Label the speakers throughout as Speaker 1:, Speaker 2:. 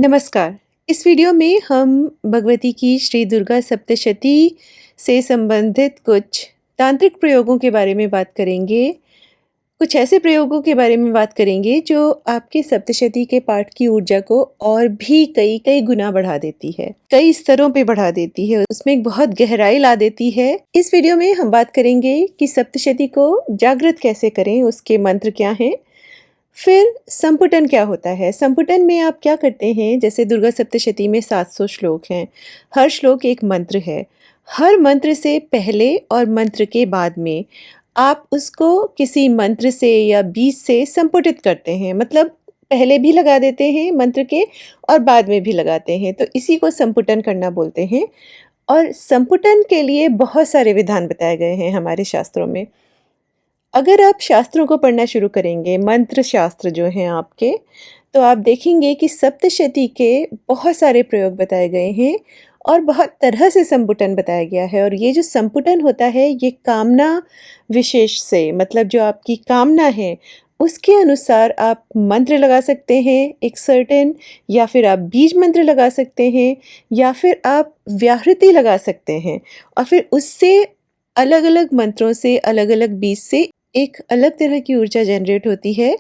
Speaker 1: नमस्कार। इस वीडियो में हम भगवती की श्री दुर्गा सप्तशती से संबंधित कुछ तांत्रिक प्रयोगों के बारे में बात करेंगे। कुछ ऐसे प्रयोगों के बारे में बात करेंगे जो आपके सप्तशती के पाठ की ऊर्जा को और भी कई गुना बढ़ा देती है, कई स्तरों पे बढ़ा देती है, उसमें एक बहुत गहराई ला देती है। इस वीडियो में हम बात करेंगे कि सप्तशती को जागृत कैसे करें, उसके मंत्र क्या हैं। फिर संपुटन क्या होता है? संपुटन में आप क्या करते हैं? जैसे दुर्गा सप्तशती में 700 श्लोक हैं। हर श्लोक एक मंत्र है। हर मंत्र से पहले और मंत्र के बाद में आप उसको किसी मंत्र से या बीज से संपुटित करते हैं। मतलब पहले भी लगा देते हैं मंत्र के और बाद में भी लगाते हैं। तो इसी को संपुटन करना बोलते हैं। और संपुटन के लिए बहुत सारे विधान बताए गए हैं हमारे शास्त्रों में। अगर आप शास्त्रों को पढ़ना शुरू करेंगे, मंत्र शास्त्र जो हैं आपके, तो आप देखेंगे कि सप्तशती के बहुत सारे प्रयोग बताए गए हैं और बहुत तरह से संपुटन बताया गया है। और ये जो संपुटन होता है, ये कामना विशेष से, मतलब जो आपकी कामना है, उसके अनुसार आप मंत्र लगा सकते हैं एक सर्टेन, या फिर आप बीज मंत्र लगा सकते हैं, या फिर आप व्याहृति लगा सकते हैं। और फिर उससे अलग-अलग मंत्रों से, अलग-अलग बीज से एक अलग तरह की ऊर्जा जनरेट होती है,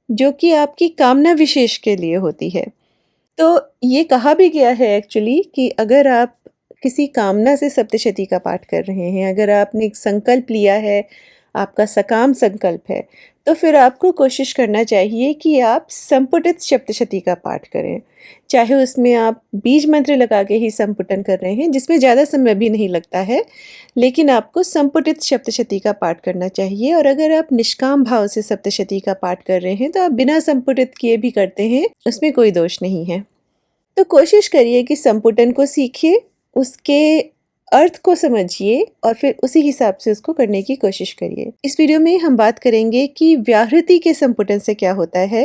Speaker 1: जो कि आपकी कामना विशेष के लिए होती है। तो ये कहा भी गया है एक्चुअली कि अगर आप किसी कामना से सप्तशती का पाठ कर रहे हैं, अगर आपने एक संकल्प लिया है, आपका सकाम संकल्प है, तो फिर आपको कोशिश करना चाहिए कि आप संपुटित सप्तशती का पाठ करें। चाहे उसमें आप बीज मंत्र लगा के ही संपुटन कर रहे हैं, जिसमें ज़्यादा समय भी नहीं लगता है, लेकिन आपको संपुटित सप्तशती का पाठ करना चाहिए। और अगर आप निष्काम भाव से सप्तशती का पाठ कर रहे हैं, तो आप बिना संपुटित किए भी करते हैं, उसमें कोई दोष नहीं है। तो कोशिश करिए कि संपुटन को सीखिए, उसके अर्थ को समझिए और फिर उसी हिसाब से उसको करने की कोशिश करिए। इस वीडियो में हम बात करेंगे कि व्याहृति के संपुटन से क्या होता है,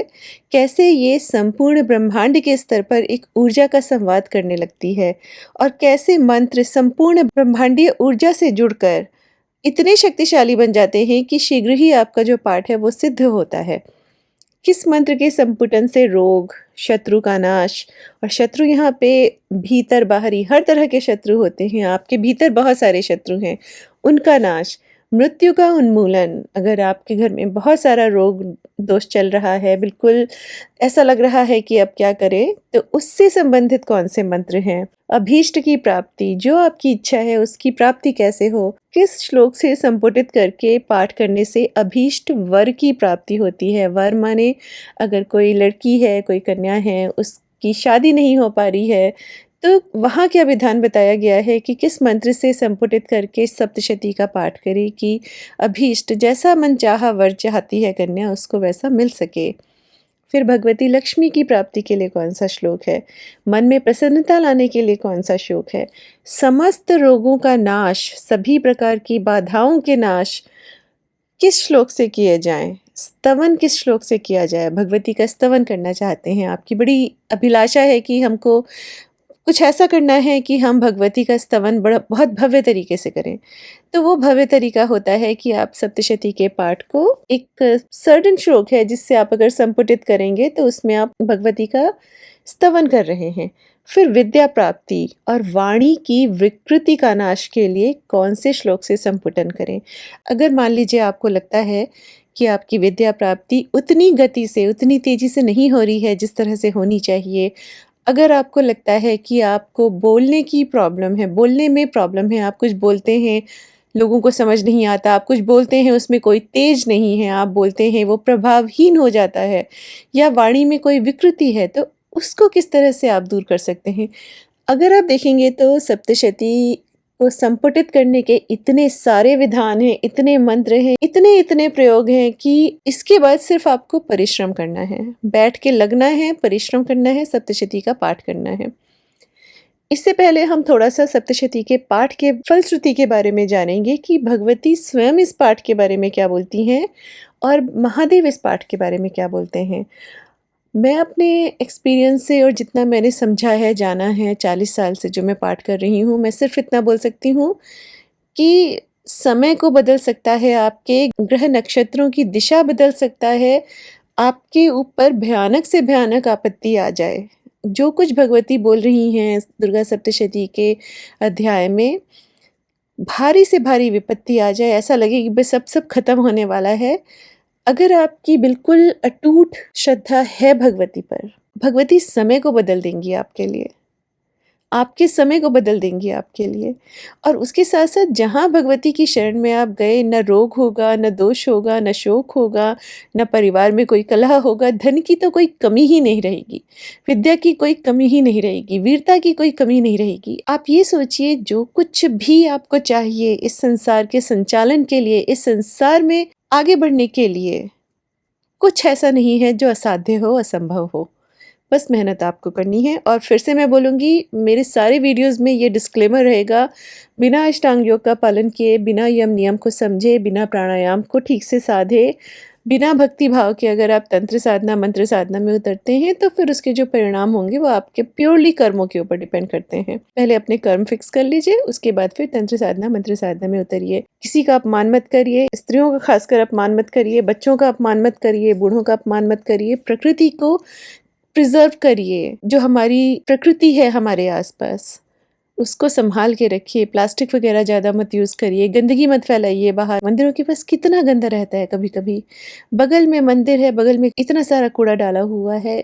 Speaker 1: कैसे ये संपूर्ण ब्रह्मांड के स्तर पर एक ऊर्जा का संवाद करने लगती है, और कैसे मंत्र संपूर्ण ब्रह्मांडीय ऊर्जा से जुड़कर इतने शक्तिशाली बन जाते हैं कि शीघ्र ही आपका जो पाठ है वो सिद्ध होता है। किस मंत्र के संपुटन से रोग, शत्रु का नाश, और शत्रु यहाँ पे भीतर बाहरी हर तरह के शत्रु होते हैं, आपके भीतर बहुत सारे शत्रु हैं, उनका नाश, मृत्यु का उन्मूलन। अगर आपके घर में बहुत सारा रोग दोष चल रहा है, बिल्कुल ऐसा लग रहा है कि अब क्या करें, तो उससे संबंधित कौन से मंत्र हैं। अभीष्ट की प्राप्ति, जो आपकी इच्छा है उसकी प्राप्ति कैसे हो, किस श्लोक से संपुटित करके पाठ करने से अभीष्ट वर की प्राप्ति होती है। वर माने अगर कोई लड़की है, कोई कन्या है, उसकी शादी नहीं हो पा रही है, तो वहाँ क्या विधान बताया गया है कि किस मंत्र से संपुटित करके सप्तशती का पाठ करें कि अभीष्ट, जैसा मन चाहा वर चाहती है कन्या, उसको वैसा मिल सके। फिर भगवती लक्ष्मी की प्राप्ति के लिए कौन सा श्लोक है, मन में प्रसन्नता लाने के लिए कौन सा श्लोक है, समस्त रोगों का नाश, सभी प्रकार की बाधाओं के नाश किस श्लोक से किए जाएं, स्तवन किस श्लोक से किया जाए। भगवती का स्तवन करना चाहते हैं, आपकी बड़ी अभिलाषा है कि हमको कुछ ऐसा करना है कि हम भगवती का स्तवन बहुत भव्य तरीके से करें। तो वो भव्य तरीका होता है कि आप सप्तशती के पाठ को, एक सर्टेन श्लोक है जिससे आप अगर संपुटित करेंगे तो उसमें आप भगवती का स्तवन कर रहे हैं। फिर विद्या प्राप्ति और वाणी की विकृति का नाश के लिए कौन से श्लोक से संपुटन करें। अगर मान लीजिए आपको लगता है कि आपकी विद्या प्राप्ति उतनी गति से, उतनी तेजी से नहीं हो रही है जिस तरह से होनी चाहिए, अगर आपको लगता है कि आपको बोलने की प्रॉब्लम है, बोलने में प्रॉब्लम है, आप कुछ बोलते हैं लोगों को समझ नहीं आता, आप कुछ बोलते हैं उसमें कोई तेज नहीं है, आप बोलते हैं वो प्रभावहीन हो जाता है, या वाणी में कोई विकृति है, तो उसको किस तरह से आप दूर कर सकते हैं। अगर आप देखेंगे तो सप्तशती को संपुटित करने के इतने सारे विधान हैं, इतने मंत्र हैं, इतने प्रयोग हैं कि इसके बाद सिर्फ आपको परिश्रम करना है, बैठ के लगना है, परिश्रम करना है, सप्तशती का पाठ करना है। इससे पहले हम थोड़ा सा सप्तशती के पाठ के फलश्रुति के बारे में जानेंगे कि भगवती स्वयं इस पाठ के बारे में क्या बोलती हैं और महादेव इस पाठ के बारे में क्या बोलते हैं। मैं अपने एक्सपीरियंस से और जितना मैंने समझा है, जाना है 40 साल से जो मैं पाठ कर रही हूँ, मैं सिर्फ इतना बोल सकती हूँ कि समय को बदल सकता है, आपके ग्रह नक्षत्रों की दिशा बदल सकता है, आपके ऊपर भयानक से भयानक आपत्ति आ जाए, जो कुछ भगवती बोल रही हैं दुर्गा सप्तशती के अध्याय में, भारी से भारी विपत्ति आ जाए, ऐसा लगे कि बस सब खत्म होने वाला है। अगर आपकी बिल्कुल अटूट श्रद्धा है भगवती पर, भगवती समय को बदल देंगी आपके लिए। आपके समय को बदल देंगी आपके लिए। और उसके साथ-साथ जहाँ भगवती की शरण में आप गए, न रोग होगा, न दोष होगा, न शोक होगा, न परिवार में कोई कलह होगा, धन की तो कोई कमी ही नहीं रहेगी, विद्या की कोई कमी ही नहीं रहेगी, वीरता की कोई कमी नहीं रहेगी। आप ये सोचिए, जो कुछ भी आपको चाहिए इस संसार के संचालन के लिए, इस संसार में आगे बढ़ने के लिए, कुछ ऐसा नहीं है जो असाध्य हो, असंभव हो। बस मेहनत आपको करनी है। और फिर से मैं बोलूँगी, मेरे सारे वीडियोज़ में ये डिस्क्लेमर रहेगा, बिना अष्टांग योग का पालन किए, बिना यम नियम को समझे, बिना प्राणायाम को ठीक से साधे, बिना भक्ति भाव के अगर आप तंत्र साधना, मंत्र साधना में उतरते हैं, तो फिर उसके जो परिणाम होंगे वो आपके प्योरली कर्मों के ऊपर डिपेंड करते हैं। पहले अपने कर्म फिक्स कर लीजिए, उसके बाद फिर तंत्र साधना, मंत्र साधना में उतरिए। किसी का अपमान मत करिए, स्त्रियों का खासकर अपमान मत करिए, बच्चों का अपमान मत करिए, बूढ़ों का अपमान मत करिए। प्रकृति को प्रिज़र्व करिए, जो हमारी प्रकृति है हमारे आस-पास, उसको सँभाल के रखिए। प्लास्टिक वग़ैरह ज़्यादा मत यूज़ करिए, गंदगी मत फैलाइए बाहर। मंदिरों के पास कितना गंदा रहता है कभी-कभी। बगल में मंदिर है, बगल में इतना सारा कूड़ा डाला हुआ है।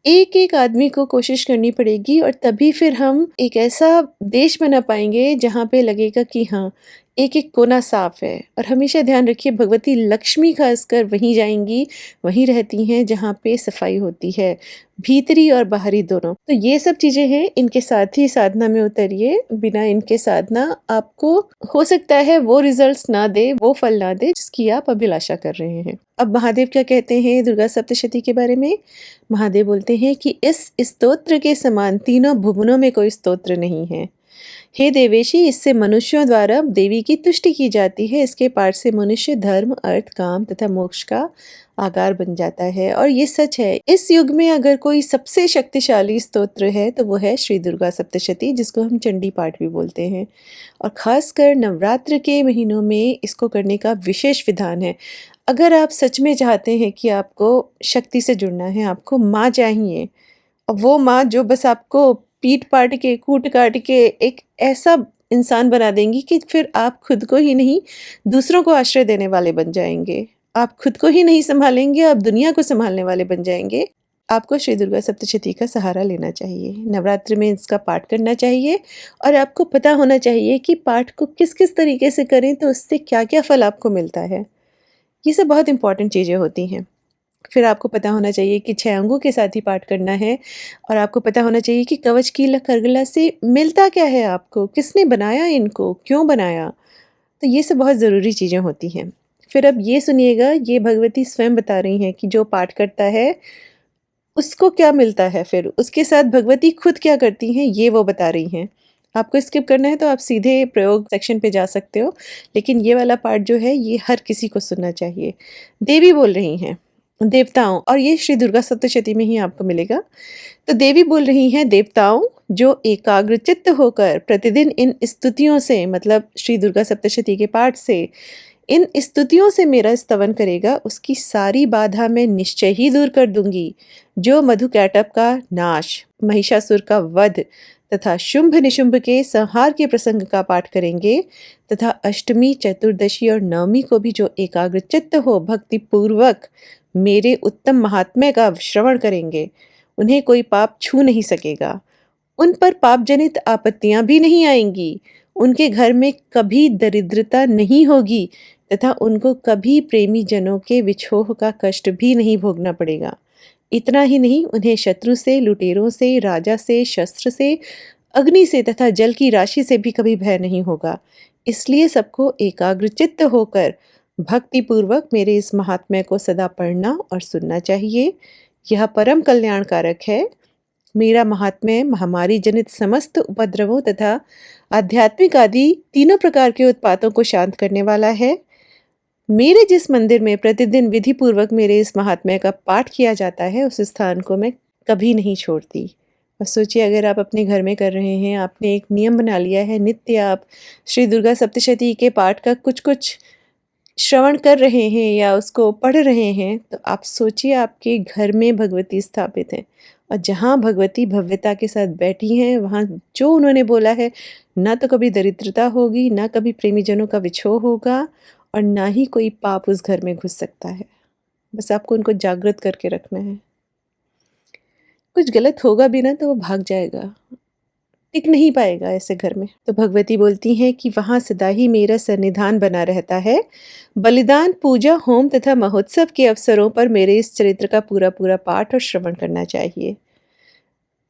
Speaker 1: एक-एक आदमी को कोशिश करनी पड़ेगी, और तभी फिर हम एक ऐसा देश बना पाएँगे जहाँ पे लगेगा कि हाँ, एक-एक कोना साफ़ है। और हमेशा ध्यान रखिए, भगवती लक्ष्मी ख़ासकर वहीं जाएँगी, वहीं रहती हैं जहाँ पे सफाई होती है, भीतरी और बाहरी दोनों। तो ये सब चीज़ें हैं, इनके साथ ही साधना में उतरिए। बिना इनके साधना आपको हो सकता है वो रिज़ल्ट्स ना दे, वो फल ना दे जिसकी आप अभिलाषा कर रहे हैं। अब महादेव क्या कहते हैं दुर्गा सप्तशती के बारे में? महादेव बोलते हैं कि इस स्तोत्र के समान तीनों भुवनों में कोई स्तोत्र नहीं है। हे देवेशी, इससे मनुष्यों द्वारा देवी की तुष्टि की जाती है। इसके पाठ से मनुष्य धर्म, अर्थ, काम तथा मोक्ष का आधार बन जाता है। और ये सच है, इस युग में अगर कोई सबसे शक्तिशाली स्तोत्र है तो वो है श्री दुर्गा सप्तशती, जिसको हम चंडी पाठ भी बोलते हैं। और खासकर नवरात्र के महीनों में इसको करने का विशेष विधान है। अगर आप सच में चाहते हैं कि आपको शक्ति से जुड़ना है, आपको माँ चाहिए, और वो माँ जो बस आपको पीट पाट के, कूट काट के एक ऐसा इंसान बना देंगी कि फिर आप खुद को ही नहीं, दूसरों को आश्रय देने वाले बन जाएँगे। आप खुद को ही नहीं सँभालेंगे, आप दुनिया को सँभालने वाले बन जाएँगे। आपको श्री दुर्गा सप्तशती का सहारा लेना चाहिए। नवरात्रि में इसका पाठ करना चाहिए, और आपको पता होना चाहिए कि पाठ को किस-किस तरीके से करें तो उससे क्या-क्या फल आपको मिलता है। ये सब बहुत इम्पोर्टेंट चीज़ें होती हैं। फिर आपको पता होना चाहिए कि 6 अंगों के साथ ही पाठ करना है, और आपको पता होना चाहिए कि कवच कीला करगला से मिलता क्या है आपको, किसने बनाया इनको, क्यों बनाया? तो ये सब बहुत ज़रूरी चीज़ें होती हैं। फिर अब ये सुनिएगा, ये भगवती स्वयं बता रही हैं कि जो पाठ करता है, उसको क्या मिलता है फिर, उसके साथ भगवती खुद क्या करती हैं, ये वो बता रही हैं। आपको स्किप करना है तो आप सीधे प्रयोग सेक्शन पे जा सकते हो, लेकिन ये वाला पार्ट जो है, ये हर किसी को सुनना चाहिए। देवी बोल रही हैं, देवताओं, और ये श्री दुर्गा सप्तशती में ही आपको मिलेगा। तो देवी बोल रही हैं, देवताओं, जो एकाग्रचित्त होकर प्रतिदिन इन स्तुतियों से, मतलब श्री दुर्गा सप्तशती के पाठ से, इन स्तुतियों से मेरा स्तवन करेगा, उसकी सारी बाधा मैं निश्चय ही दूर कर दूंगी। जो मधुकैटभ का नाश, महिषासुर का वध तथा शुंभ निशुंभ के संहार के प्रसंग का पाठ करेंगे, तथा अष्टमी, चतुर्दशी और नवमी को भी जो एकाग्रचित्त हो भक्ति पूर्वक मेरे उत्तम महात्म्य का श्रवण करेंगे, उन्हें कोई पाप छू नहीं सकेगा। उन पर पाप जनित आपत्तियां भी नहीं आएंगी। उनके घर में कभी दरिद्रता नहीं होगी, तथा उनको कभी प्रेमी जनों के विछोह का कष्ट भी नहीं भोगना पड़ेगा। इतना ही नहीं, उन्हें शत्रु से, लुटेरों से, राजा से, शस्त्र से, अग्नि से तथा जल की राशि से भी कभी भय नहीं होगा। इसलिए सबको एकाग्रचित्त होकर भक्तिपूर्वक मेरे इस महात्म्य को सदा पढ़ना और सुनना चाहिए। यह परम कल्याणकारक है। मेरा महात्म्य महामारी जनित समस्त उपद्रवों तथा आध्यात्मिक आदि तीनों प्रकार के उत्पातों को शांत करने वाला है। मेरे जिस मंदिर में प्रतिदिन विधि पूर्वक मेरे इस महात्म्य का पाठ किया जाता है, उस स्थान को मैं कभी नहीं छोड़ती। और सोचिए, अगर आप अपने घर में कर रहे हैं, आपने एक नियम बना लिया है, नित्य आप श्री दुर्गा सप्तशती के पाठ का कुछ-कुछ श्रवण कर रहे हैं या उसको पढ़ रहे हैं, तो आप सोचिए आपके घर में भगवती स्थापित हैं, और जहाँ भगवती भव्यता के साथ बैठी हैं, वहाँ जो उन्होंने बोला है, ना तो कभी दरिद्रता होगी, ना कभी प्रेमीजनों का विछोह होगा और ना ही कोई पाप उस घर में घुस सकता है। बस आपको उनको जागृत करके रखना है। कुछ गलत होगा भी ना तो वो भाग जाएगा, टिक नहीं पाएगा ऐसे घर में। तो भगवती बोलती हैं कि वहाँ सदा ही मेरा सन्निधान बना रहता है। बलिदान, पूजा, होम तथा महोत्सव के अवसरों पर मेरे इस चरित्र का पूरा पाठ और श्रवण करना चाहिए।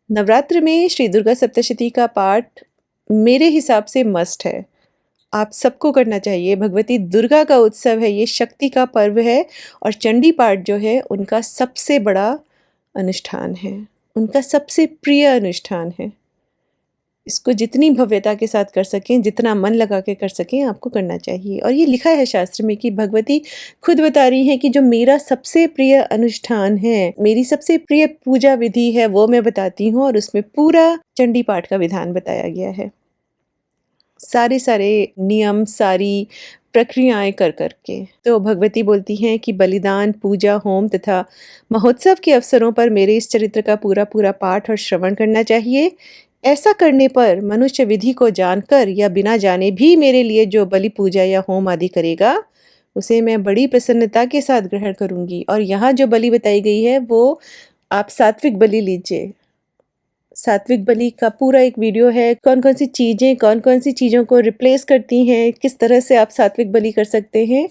Speaker 1: नवरात्र में श्री दुर्गा सप्तशती का पाठ मेरे हिसाब से मस्ट है। आप सबको करना चाहिए। भगवती दुर्गा का उत्सव है, ये शक्ति का पर्व है और चंडी पाठ जो है उनका सबसे बड़ा अनुष्ठान है, उनका सबसे प्रिय अनुष्ठान है। इसको जितनी भव्यता के साथ कर सकें, जितना मन लगा के कर सकें, आपको करना चाहिए। और ये लिखा है शास्त्र में कि भगवती खुद बता रही हैं कि जो मेरा सबसे प्रिय अनुष्ठान है, मेरी सबसे प्रिय पूजा विधि है, वो मैं बताती हूँ और उसमें पूरा चंडी पाठ का विधान बताया गया है। सारे नियम, सारी प्रक्रियाएं कर के। तो भगवती बोलती हैं कि बलिदान, पूजा, होम तथा महोत्सव के अवसरों पर मेरे इस चरित्र का पूरा पाठ और श्रवण करना चाहिए। ऐसा करने पर मनुष्य विधि को जानकर या बिना जाने भी मेरे लिए जो बलि, पूजा या होम आदि करेगा, उसे मैं बड़ी प्रसन्नता के साथ ग्रहण करूंगी। और यहाँ जो बलि बताई गई है वो आप सात्विक बलि लीजिए। सात्विक बलि का पूरा एक वीडियो है, कौन कौन सी चीज़ें कौन कौन सी चीज़ों को रिप्लेस करती हैं, किस तरह से आप सात्विक बलि कर सकते हैं,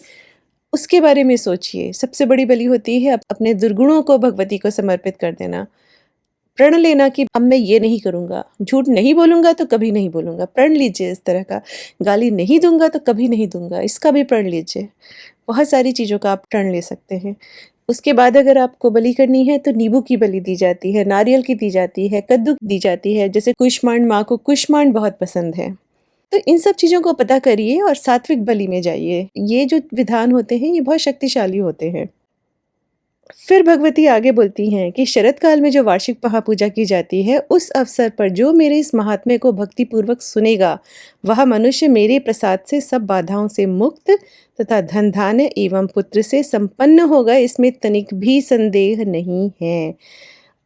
Speaker 1: उसके बारे में सोचिए। सबसे बड़ी बलि होती है अपने दुर्गुणों को भगवती को समर्पित कर देना, प्रण लेना कि अब मैं ये नहीं करूँगा, झूठ नहीं बोलूँगा तो कभी नहीं बोलूँगा, प्रण लीजिए इस तरह का। गाली नहीं दूंगा तो कभी नहीं दूंगा, इसका भी प्रण लीजिए। बहुत सारी चीज़ों का आप प्रण ले सकते हैं। उसके बाद अगर आपको बलि करनी है तो नींबू की बलि दी जाती है, नारियल की दी जाती है, कद्दू की दी जाती है। जैसे कुष्मांड, माँ को कुष्मांड बहुत पसंद है। तो इन सब चीज़ों को पता करिए और सात्विक बलि में जाइए। ये जो विधान होते हैं ये बहुत शक्तिशाली होते हैं। फिर भगवती आगे बोलती हैं कि शरद काल में जो वार्षिक महापूजा की जाती है, उस अवसर पर जो मेरे इस महात्म्य को भक्तिपूर्वक सुनेगा, वह मनुष्य मेरे प्रसाद से सब बाधाओं से मुक्त तथा धन धान्य एवं पुत्र से संपन्न होगा, इसमें तनिक भी संदेह नहीं है।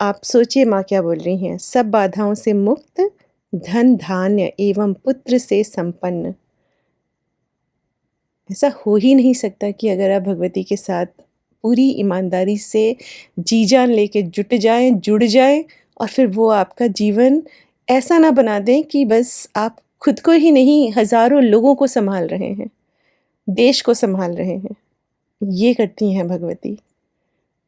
Speaker 1: आप सोचिए माँ क्या बोल रही हैं, सब बाधाओं से मुक्त, धन धान्य एवं पुत्र से संपन्न। ऐसा हो ही नहीं सकता कि अगर आप भगवती के साथ पूरी ईमानदारी से जी जान लेके जुड़ जाएं और फिर वो आपका जीवन ऐसा ना बना दें कि बस आप खुद को ही नहीं, हजारों लोगों को संभाल रहे हैं, देश को संभाल रहे हैं। ये करती हैं भगवती।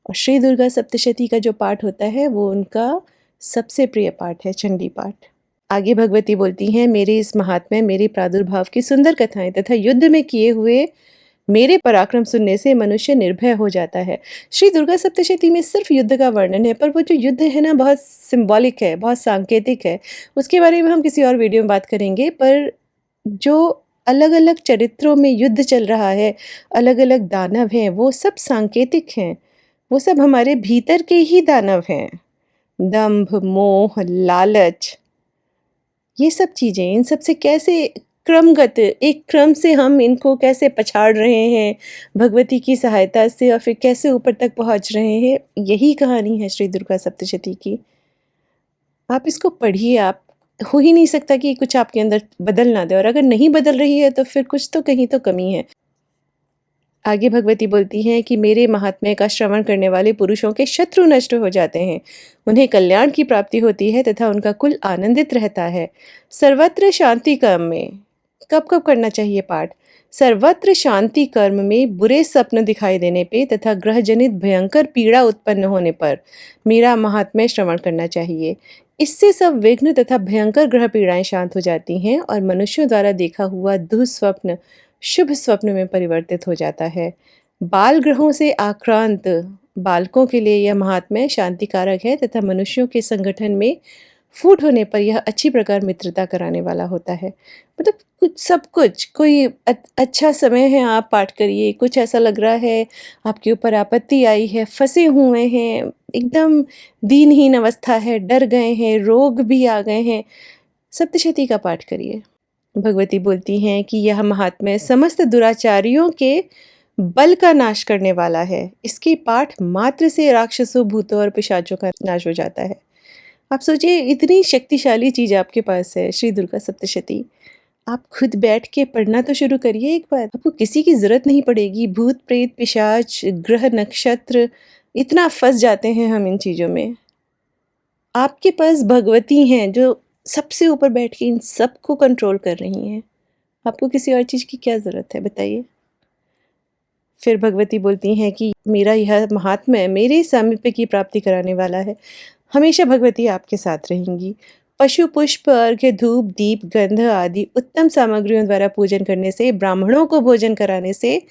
Speaker 1: और श्री दुर्गा सप्तशती का जो पाठ होता है वो उनका सबसे प्रिय पाठ है, चंडी पाठ। आगे भगवती बोलती हैं, मेरे इस महात्म्य, मेरे प्रादुर्भाव की सुंदर कथाएं तथा युद्ध में किए हुए मेरे पराक्रम सुनने से मनुष्य निर्भय हो जाता है। श्री दुर्गा सप्तशती में सिर्फ युद्ध का वर्णन है, पर वो जो युद्ध है ना, बहुत सिंबॉलिक है, बहुत सांकेतिक है। उसके बारे में हम किसी और वीडियो में बात करेंगे। पर जो अलग अलग चरित्रों में युद्ध चल रहा है, अलग अलग दानव हैं, वो सब सांकेतिक हैं, वो सब हमारे भीतर के ही दानव हैं। दंभ, मोह, लालच, ये सब चीज़ें, इन सब से कैसे क्रमगत एक क्रम से हम इनको कैसे पछाड़ रहे हैं भगवती की सहायता से और फिर कैसे ऊपर तक पहुंच रहे हैं, यही कहानी है श्री दुर्गा सप्तशती की। आप इसको पढ़िए, आप हो ही नहीं सकता कि कुछ आपके अंदर बदल ना दे, और अगर नहीं बदल रही है तो फिर कुछ तो कहीं तो कमी है। आगे भगवती बोलती हैं कि मेरे महात्म्य का श्रवण करने वाले पुरुषों के शत्रु नष्ट हो जाते हैं, उन्हें कल्याण की प्राप्ति होती है तथा उनका कुल आनंदित रहता है। सर्वत्र शांति कर्म में कब कब करना चाहिए पाठ? सर्वत्र शांति कर्म में बुरे स्वप्न दिखाई देने पे तथा ग्रह जनित भयंकर पीड़ा उत्पन्न होने पर मेरा महात्म्य श्रवण करना चाहिए। इससे सब विघ्न तथा भयंकर ग्रह पीड़ाएं शांत हो जाती हैं और मनुष्यों द्वारा देखा हुआ दुःस्वप्न शुभ स्वप्न में परिवर्तित हो जाता है। बाल ग्रहों से आक्रांत बालकों के लिए यह महात्म्य शांतिकारक है तथा मनुष्यों के संगठन में फूट होने पर यह अच्छी प्रकार मित्रता कराने वाला होता है। मतलब कुछ कोई अच्छा समय है, आप पाठ करिए। कुछ ऐसा लग रहा है आपके ऊपर आपत्ति आई है, फंसे हुए हैं, एकदम दीनहीन अवस्था है, डर गए हैं, रोग भी आ गए हैं, सप्तशती का पाठ करिए। भगवती बोलती हैं कि यह महात्म्य समस्त दुराचारियों के बल का नाश करने वाला है। इसके पाठ मात्र से राक्षसों, भूतों और पिशाचों का नाश हो जाता है। आप सोचिए इतनी शक्तिशाली चीज़ आपके पास है श्री दुर्गा सप्तशती। आप खुद बैठ के पढ़ना तो शुरू करिए एक बार, आपको किसी की ज़रूरत नहीं पड़ेगी। भूत, प्रेत, पिशाच, ग्रह, नक्षत्र, इतना फँस जाते हैं हम इन चीज़ों में। आपके पास भगवती हैं जो सबसे ऊपर बैठ के इन सबको कंट्रोल कर रही हैं। आपको किसी और चीज़ की क्या ज़रूरत है बताइए? फिर भगवती बोलती हैं कि मेरा यह महात्म्य मेरे सामीप्य की प्राप्ति कराने वाला है। हमेशा भगवती आपके साथ रहेंगी। पशु, पुष्प, अर्घ्य, धूप, दीप, गंध आदि उत्तम सामग्रियों द्वारा पूजन करने से, ब्राह्मणों को भोजन कराने से,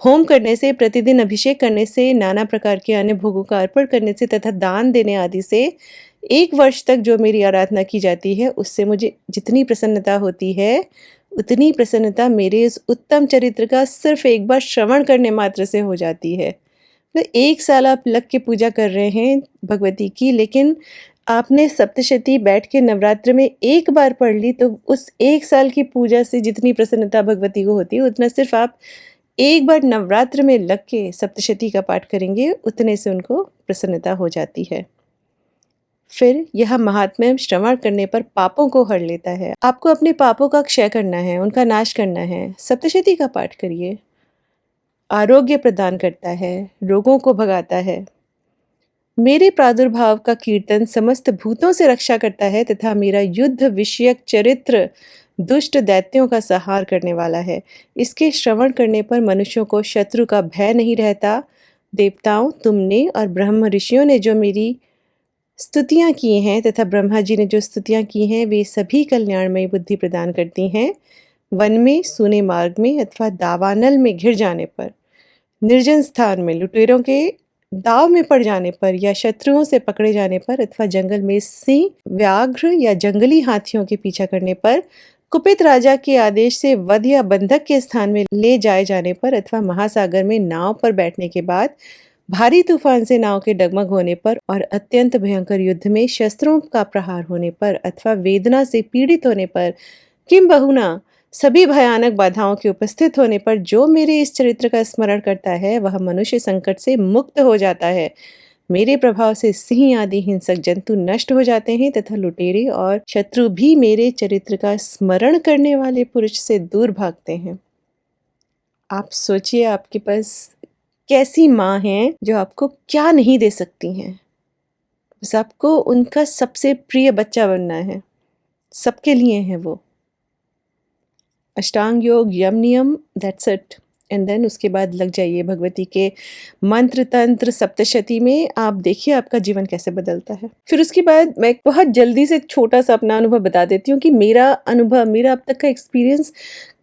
Speaker 1: होम करने से, प्रतिदिन अभिषेक करने से, नाना प्रकार के अन्य भोगों का अर्पण करने से तथा दान देने आदि से 1 वर्ष तक जो मेरी आराधना की जाती है, उससे मुझे जितनी प्रसन्नता होती है, उतनी प्रसन्नता मेरे इस उत्तम चरित्र का सिर्फ़ एक बार श्रवण करने मात्र से हो जाती है। तो 1 साल आप लग के पूजा कर रहे हैं भगवती की, लेकिन आपने सप्तशती बैठ के नवरात्र में एक बार पढ़ ली, तो उस 1 साल की पूजा से जितनी प्रसन्नता भगवती को होती है, उतना सिर्फ़ आप एक बार नवरात्र में लग के सप्तशती का पाठ करेंगे, उतने से उनको प्रसन्नता हो जाती है। फिर यह महात्म्य श्रवण करने पर पापों को हर लेता है। आपको अपने पापों का क्षय करना है, उनका नाश करना है। सप्तशती का पाठ करिए। आरोग्य प्रदान करता है, रोगों को भगाता है। मेरे प्रादुर्भाव का कीर्तन समस्त भूतों से रक्षा करता है तथा मेरा युद्ध विषयक चरित्र दुष्ट दैत्यों का संहार करने वाला है। इसके श्रवण करने पर मनुष्यों को शत्रु का भय नहीं रहता। देवताओं, तुमने और ब्रह्म ऋषियों ने जो मेरी स्तुतियाँ की हैं तथा ब्रह्मा जी ने जो स्तुतियाँ की हैं, वे सभी कल्याणमयी बुद्धि प्रदान करती हैं। वन में, सूने मार्ग में अथवा दावानल में घिर जाने पर, निर्जन स्थान में लुटेरों के दाव में पड़ जाने पर या शत्रुओं से पकड़े जाने पर अथवा जंगल में सिंह, व्याघ्र या जंगली हाथियों के पीछा करने पर, कुपित राजा के आदेश से वध या बंधक के स्थान में ले जाए जाने पर अथवा महासागर में नाव पर बैठने के बाद भारी तूफान से नाव के डगमग होने पर और अत्यंत भयंकर युद्ध में शस्त्रों का प्रहार होने पर अथवा वेदना से पीड़ित होने पर, किम बहुना सभी भयानक बाधाओं के उपस्थित होने पर जो मेरे इस चरित्र का स्मरण करता है, वह मनुष्य संकट से मुक्त हो जाता है। मेरे प्रभाव से सिंह आदि हिंसक जंतु नष्ट हो जाते हैं तथा लुटेरे और शत्रु भी मेरे चरित्र का स्मरण करने वाले पुरुष से दूर भागते हैं। आप सोचिए आपके पास कैसी माँ हैं जो आपको क्या नहीं दे सकती हैं। बस आपको उनका सबसे प्रिय बच्चा बनना है। सबके लिए हैं वो। अष्टांग योग, यम नियम, दैट्स इट। एंड देन उसके बाद लग जाइए भगवती के मंत्र तंत्र सप्तशती में। आप देखिए आपका जीवन कैसे बदलता है। फिर उसके बाद मैं बहुत जल्दी से छोटा सा अपना अनुभव बता देती हूँ कि मेरा अनुभव, मेरा अब तक का एक्सपीरियंस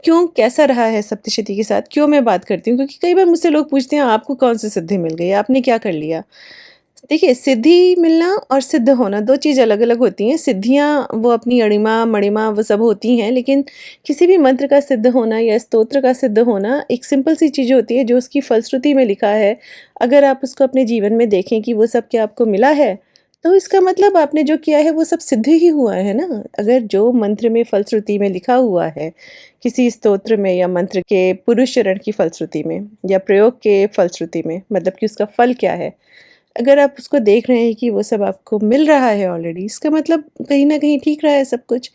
Speaker 1: क्यों कैसा रहा है सप्तशती के साथ, क्यों मैं बात करती हूँ। क्योंकि कई बार मुझसे लोग पूछते हैं आपको कौन सी सिद्धि मिल गई, आपने क्या कर लिया। देखिए, सिद्धि मिलना और सिद्ध होना 2 चीज़ अलग-अलग होती हैं। सिद्धियाँ वो अपनी अणिमा, मणिमा वो सब होती हैं, लेकिन किसी भी मंत्र का सिद्ध होना या स्तोत्र का सिद्ध होना एक सिंपल सी चीज़ होती है जो उसकी फलश्रुति में लिखा है। अगर आप उसको अपने जीवन में देखें कि वो सब क्या आपको मिला है, तो इसका मतलब आपने जो किया है वो सब सिद्ध ही हुआ है ना। अगर जो मंत्र में फलश्रुति में लिखा हुआ है, किसी स्तोत्र में या मंत्र के पुरुष चरण की फलश्रुति में या प्रयोग के फलश्रुति में, मतलब कि उसका फल क्या है, अगर आप उसको देख रहे हैं कि वो सब आपको मिल रहा है ऑलरेडी, इसका मतलब कहीं न कहीं ठीक रहा है सब कुछ।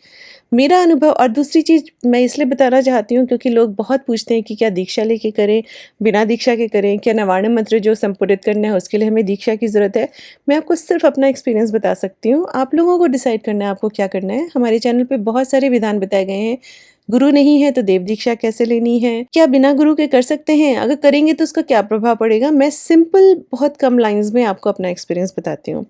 Speaker 1: मेरा अनुभव और दूसरी चीज़ मैं इसलिए बताना चाहती हूँ क्योंकि लोग बहुत पूछते हैं कि क्या दीक्षा लेके करें, बिना दीक्षा के करें? क्या नवार्ण मंत्र जो संपुटित करना है उसके लिए हमें दीक्षा की ज़रूरत है? मैं आपको सिर्फ़ अपना एक्सपीरियंस बता सकती हूँ। आप लोगों को डिसाइड करना है आपको क्या करना है। हमारे चैनल पे बहुत सारे विधान बताए गए हैं। गुरु नहीं है तो देव दीक्षा कैसे लेनी है? क्या बिना गुरु के कर सकते हैं? अगर करेंगे तो उसका क्या प्रभाव पड़ेगा? मैं सिंपल बहुत कम लाइन्स में आपको अपना एक्सपीरियंस बताती हूँ।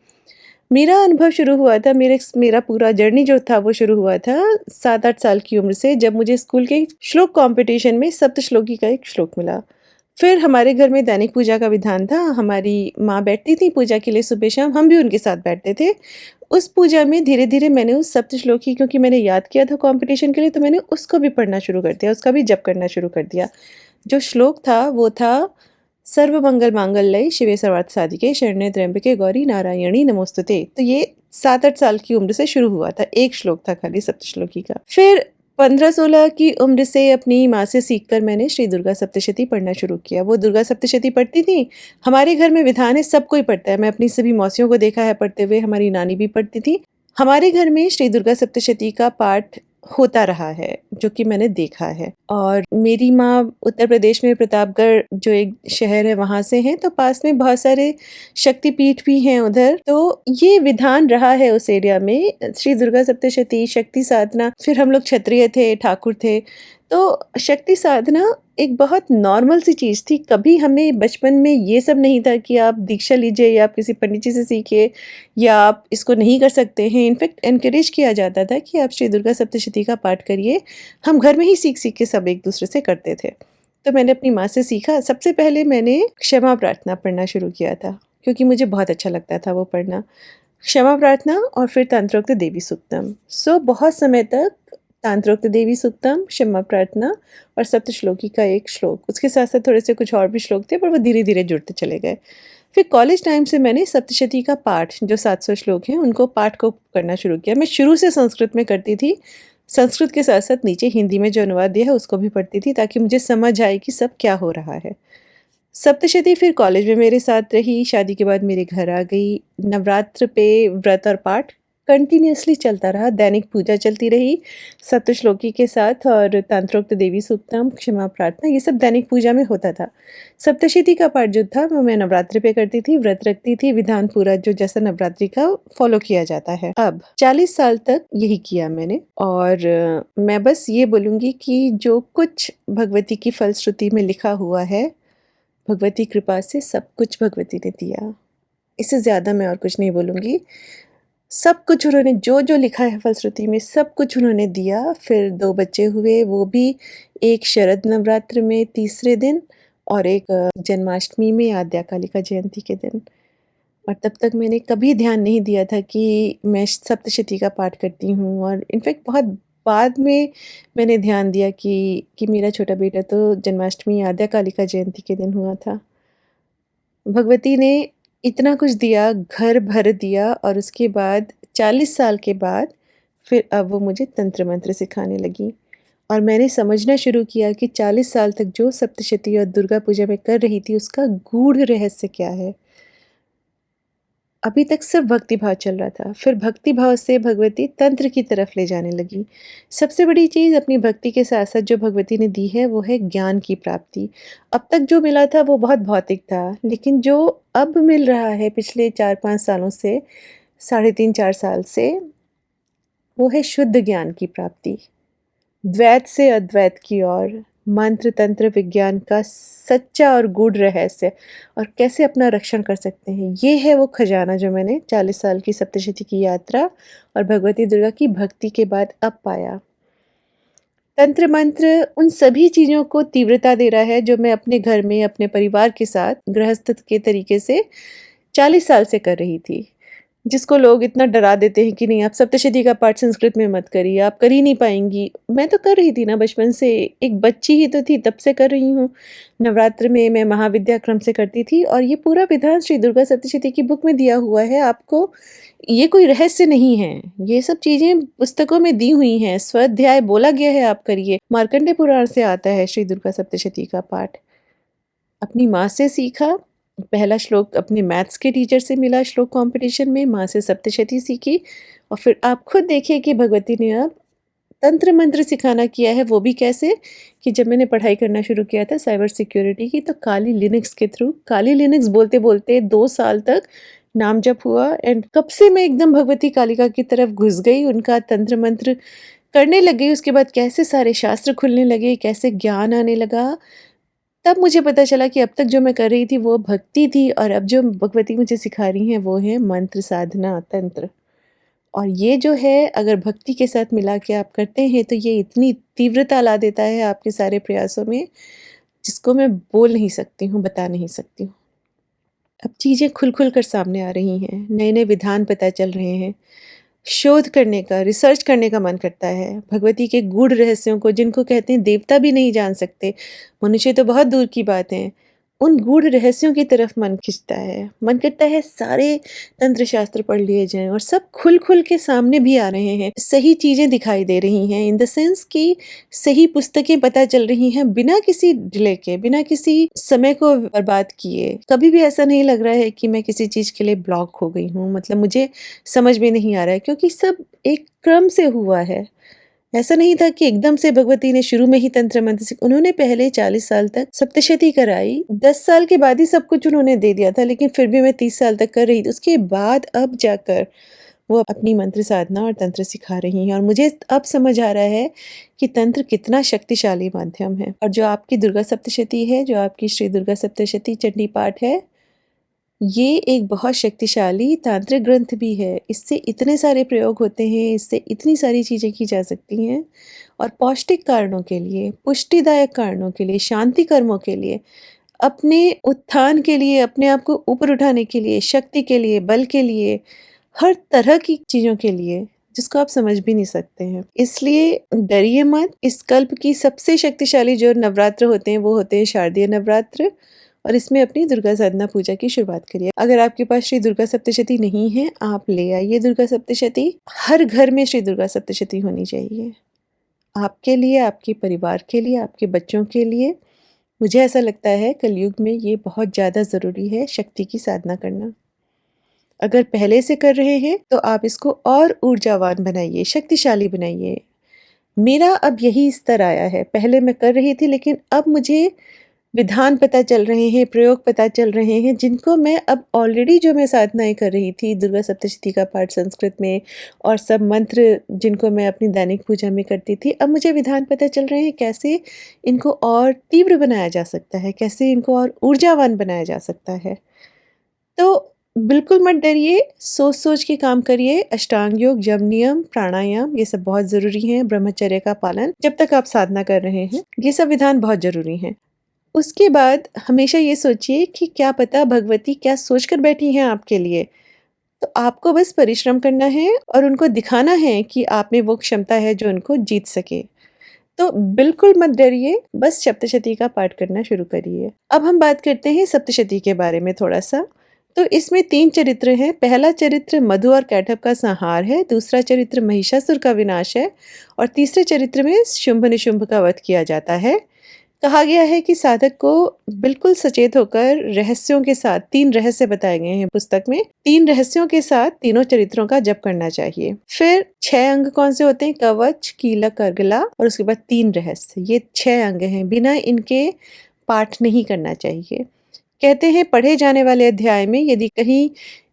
Speaker 1: मेरा अनुभव शुरू हुआ था, मेरा पूरा जर्नी जो था वो शुरू हुआ था 7-8 साल की उम्र से, जब मुझे स्कूल के श्लोक कॉम्पिटिशन में सप्तश्लोकी का एक श्लोक मिला। फिर हमारे घर में दैनिक पूजा का विधान था। हमारी माँ बैठती थी पूजा के लिए सुबह शाम, हम भी उनके साथ बैठते थे। उस पूजा में धीरे-धीरे मैंने उस सप्तश्लोकी, क्योंकि मैंने याद किया था कॉम्पिटिशन के लिए, तो मैंने उसको भी पढ़ना शुरू कर दिया, उसका भी जप करना शुरू कर दिया। जो श्लोक था वो था सर्वमंगल मांगल्ये शिवे सर्वार्थ साधिके शरण्ये त्र्यंबके गौरी नारायणी नमोस्तुते। तो ये 7-8 साल की उम्र से शुरू हुआ था, एक श्लोक था खाली सप्तश्लोकी का। फिर 15-16 की उम्र से अपनी माँ से सीखकर मैंने श्री दुर्गा सप्तशती पढ़ना शुरू किया। वो दुर्गा सप्तशती पढ़ती थी। हमारे घर में विधान है, सब कोई पढ़ता है। मैं अपनी सभी मौसियों को देखा है पढ़ते हुए, हमारी नानी भी पढ़ती थी। हमारे घर में श्री दुर्गा सप्तशती का पाठ होता रहा है, जो कि मैंने देखा है। और मेरी माँ उत्तर प्रदेश में प्रतापगढ़ जो एक शहर है वहाँ से हैं, तो पास में बहुत सारे शक्तिपीठ भी हैं उधर। तो ये विधान रहा है उस एरिया में, श्री दुर्गा सप्तशती, शक्ति साधना। फिर हम लोग क्षत्रिय थे, ठाकुर थे, तो शक्ति साधना एक बहुत नॉर्मल सी चीज़ थी। कभी हमें बचपन में ये सब नहीं था कि आप दीक्षा लीजिए या आप किसी पंडित जी से सीखिए या आप इसको नहीं कर सकते हैं। इनफैक्ट एनकरेज किया जाता था कि आप श्री दुर्गा सप्तशती का पाठ करिए। हम घर में ही सीख-सीख के सब एक-दूसरे से करते थे। तो मैंने अपनी माँ से सीखा। सबसे पहले मैंने क्षमा प्रार्थना पढ़ना शुरू किया था, क्योंकि मुझे बहुत अच्छा लगता था वो पढ़ना। क्षमा प्रार्थना और फिर तंत्रोक्त देवी सूक्तम। सो बहुत समय तक तंत्रोक्त देवी सूक्तम, क्षमा प्रार्थना और सप्तश्लोकी का एक श्लोक। उसके साथ-साथ थोड़े से कुछ और भी श्लोक थे, पर वो धीरे-धीरे जुड़ते चले गए। फिर कॉलेज टाइम से मैंने सप्तशती का पाठ, जो 700 श्लोक हैं, उनको पाठ को करना शुरू किया। मैं शुरू से संस्कृत में करती थी। संस्कृत के साथ-साथ नीचे हिंदी में जो अनुवाद दिया है उसको भी पढ़ती थी, ताकि मुझे समझ आए कि सब क्या हो रहा है। सप्तशती फिर कॉलेज में मेरे साथ रही, शादी के बाद मेरे घर आ गई। नवरात्र पे व्रत और पाठ कंटिन्यूअसली चलता रहा, दैनिक पूजा चलती रही, सप्तश्लोकी के साथ और तंत्रोक्त देवी सूक्तम, क्षमा प्रार्थना, ये सब दैनिक पूजा में होता था। सप्तशती का पाठ जो था वो मैं नवरात्रि पे करती थी, व्रत रखती थी, विधान पूरा जो जैसा नवरात्रि का फॉलो किया जाता है। अब 40 साल तक यही किया मैंने और मैं बस ये बोलूँगी कि जो कुछ भगवती की फलश्रुति में लिखा हुआ है, भगवती कृपा से सब कुछ भगवती ने दिया। इससे ज़्यादा मैं और कुछ नहीं बोलूँगी। सब कुछ उन्होंने जो-जो लिखा है फलश्रुति में सब कुछ उन्होंने दिया। फिर 2 बच्चे हुए, वो भी एक शरद नवरात्र में तीसरे दिन और एक जन्माष्टमी में आद्या कालिका जयंती के दिन। और तब तक मैंने कभी ध्यान नहीं दिया था कि मैं सप्तशती का पाठ करती हूँ और इनफैक्ट बहुत बाद में मैंने ध्यान दिया कि मेरा छोटा बेटा तो जन्माष्टमी आद्या कालिका जयंती के दिन हुआ था। भगवती ने इतना कुछ दिया, घर भर दिया और उसके बाद 40 साल के बाद फिर अब वो मुझे तंत्र मंत्र सिखाने लगी और मैंने समझना शुरू किया कि 40 साल तक जो सप्तशती और दुर्गा पूजा मैं कर रही थी उसका गूढ़ रहस्य क्या है। अभी तक सिर्फ भक्ति भाव चल रहा था, फिर भक्ति भाव से भगवती तंत्र की तरफ ले जाने लगी। सबसे बड़ी चीज़ अपनी भक्ति के साथ-साथ जो भगवती ने दी है वो है ज्ञान की प्राप्ति। अब तक जो मिला था वो बहुत भौतिक था, लेकिन जो अब मिल रहा है पिछले 4-5 सालों से, साढ़े 3-4 साल से, वो है शुद्ध ज्ञान की प्राप्ति। द्वैत से अद्वैत की ओर, मंत्र तंत्र विज्ञान का सच्चा और गूढ़ रहस्य और कैसे अपना रक्षण कर सकते हैं, ये है वो खजाना जो मैंने 40 साल की सप्तशती की यात्रा और भगवती दुर्गा की भक्ति के बाद अब पाया। तंत्र मंत्र उन सभी चीज़ों को तीव्रता दे रहा है जो मैं अपने घर में अपने परिवार के साथ गृहस्थ के तरीके से 40 साल से कर रही थी। जिसको लोग इतना डरा देते हैं कि नहीं आप सप्तशती का पाठ संस्कृत में मत करिए, आप कर ही नहीं पाएँगी। मैं तो कर रही थी ना बचपन से, एक बच्ची ही तो थी तब से कर रही हूँ। नवरात्र में मैं महाविद्या क्रम से करती थी और ये पूरा विधान श्री दुर्गा सप्तशती की बुक में दिया हुआ है आपको, ये कोई रहस्य नहीं है। ये सब चीज़ें पुस्तकों में दी हुई हैं, स्वाध्याय बोला गया है आप करिए। मार्कंडेय पुराण से आता है श्री दुर्गा सप्तशती का पाठ। अपनी माँ से सीखा, पहला श्लोक अपने मैथ्स के टीचर से मिला श्लोक कॉम्पिटिशन में, माँ से सप्तशती सीखी और फिर आप खुद देखिए कि भगवती ने अब तंत्र मंत्र सिखाना किया है, वो भी कैसे कि जब मैंने पढ़ाई करना शुरू किया था साइबर सिक्योरिटी की, तो काली लिनक्स के थ्रू, काली लिनक्स बोलते-बोलते 2 साल तक नाम जप हुआ एंड कब से मैं एकदम भगवती कालिका की तरफ घुस गई, उनका तंत्र मंत्र करने लग गई। उसके बाद कैसे सारे शास्त्र खुलने लगे, कैसे ज्ञान आने लगा। तब मुझे पता चला कि अब तक जो मैं कर रही थी वो भक्ति थी और अब जो भगवती मुझे सिखा रही हैं वो है मंत्र साधना तंत्र। और ये जो है अगर भक्ति के साथ मिला के आप करते हैं तो ये इतनी तीव्रता ला देता है आपके सारे प्रयासों में, जिसको मैं बोल नहीं सकती हूँ, बता नहीं सकती हूँ। अब चीज़ें खुल-खुल कर सामने आ रही हैं, नए-नए विधान पता चल रहे हैं। शोध करने का, रिसर्च करने का मन करता है। भगवती के गूढ़ रहस्यों को जिनको कहते हैं देवता भी नहीं जान सकते, मनुष्य तो बहुत दूर की बात है। उन गूढ़ रहस्यों की तरफ मन खिंचता है। मन करता है सारे तंत्र शास्त्र पढ़ लिए जाएँ और सब खुल-खुल के सामने भी आ रहे हैं। सही चीज़ें दिखाई दे रही हैं इन द सेंस कि सही पुस्तकें पता चल रही हैं बिना किसी डिले के, बिना किसी समय को बर्बाद किए। कभी भी ऐसा नहीं लग रहा है कि मैं किसी चीज़ के लिए ब्लॉक हो गई हूँ, मतलब मुझे समझ में नहीं आ रहा है क्योंकि सब एक क्रम से हुआ है। ऐसा नहीं था कि एकदम से भगवती ने शुरू में ही तंत्र मंत्र उन्होंने पहले 40 साल तक सप्तशती कराई। 10 साल के बाद ही सब कुछ उन्होंने दे दिया था, लेकिन फिर भी मैं 30 साल तक कर रही थी। उसके बाद अब जाकर वो अपनी मंत्र साधना और तंत्र सिखा रही हैं और मुझे अब समझ आ रहा है कि तंत्र कितना शक्तिशाली माध्यम है। और जो आपकी दुर्गा सप्तशती है, जो आपकी श्री दुर्गा सप्तशती चंडी पाठ है, ये एक बहुत शक्तिशाली तांत्रिक ग्रंथ भी है। इससे इतने सारे प्रयोग होते हैं, इससे इतनी सारी चीज़ें की जा सकती हैं और पौष्टिक कारणों के लिए, पुष्टिदायक कारणों के लिए, शांति कर्मों के लिए, अपने उत्थान के लिए, अपने आप को ऊपर उठाने के लिए, शक्ति के लिए, बल के लिए, हर तरह की चीज़ों के लिए, जिसको आप समझ भी नहीं सकते हैं। इसलिए डरिए मत। इस कल्प की सबसे शक्तिशाली जो नवरात्र होते हैं, वो होते हैं शारदीय नवरात्र और इसमें अपनी दुर्गा साधना पूजा की शुरुआत करिए। अगर आपके पास श्री दुर्गा सप्तशती नहीं है, आप ले आइए दुर्गा सप्तशती। हर घर में श्री दुर्गा सप्तशती होनी चाहिए। आपके लिए, आपके परिवार के लिए, आपके बच्चों के लिए। मुझे ऐसा लगता है कलयुग में ये बहुत ज़्यादा ज़रूरी है शक्ति की साधना करना। अगर पहले से कर रहे हैं तो आप इसको और ऊर्जावान बनाइए, शक्तिशाली बनाइए। मेरा अब यही स्तर आया है। पहले मैं कर रही थी, लेकिन अब मुझे विधान पता चल रहे हैं, प्रयोग पता चल रहे हैं, जिनको मैं अब ऑलरेडी जो मैं साधनाएँ कर रही थी, दुर्गा सप्तशती का पाठ संस्कृत में और सब मंत्र जिनको मैं अपनी दैनिक पूजा में करती थी, अब मुझे विधान पता चल रहे हैं कैसे इनको और तीव्र बनाया जा सकता है, कैसे इनको और ऊर्जावान बनाया जा सकता है। तो बिल्कुल मत डरिए, सोच-सोच के काम करिए। अष्टांग योग, यम नियम, प्राणायाम ये सब बहुत ज़रूरी हैं। ब्रह्मचर्य का पालन जब तक आप साधना कर रहे हैं, ये सब विधान बहुत ज़रूरी हैं। उसके बाद हमेशा ये सोचिए कि क्या पता भगवती क्या सोचकर बैठी हैं आपके लिए। तो आपको बस परिश्रम करना है और उनको दिखाना है कि आप में वो क्षमता है जो उनको जीत सके। तो बिल्कुल मत डरिए, बस सप्तशती का पाठ करना शुरू करिए। अब हम बात करते हैं सप्तशती के बारे में थोड़ा-सा। तो इसमें 3 चरित्र हैं। पहला चरित्र मधु और कैटभ का संहार है, दूसरा चरित्र महिषासुर का विनाश है और तीसरे चरित्र में शुंभ-निशुंभ का वध किया जाता है। कहा गया है कि साधक को बिल्कुल सचेत होकर रहस्यों के साथ 3 रहस्य बताए गए हैं पुस्तक में। 3 रहस्यों के साथ तीनों चरित्रों का जप करना चाहिए। फिर 6 अंग कौन से होते हैं? कवच, कीलक, अर्गला और उसके बाद 3 रहस्य। ये 6 अंग हैं, बिना इनके पाठ नहीं करना चाहिए। कहते हैं पढ़े जाने वाले अध्याय में यदि कहीं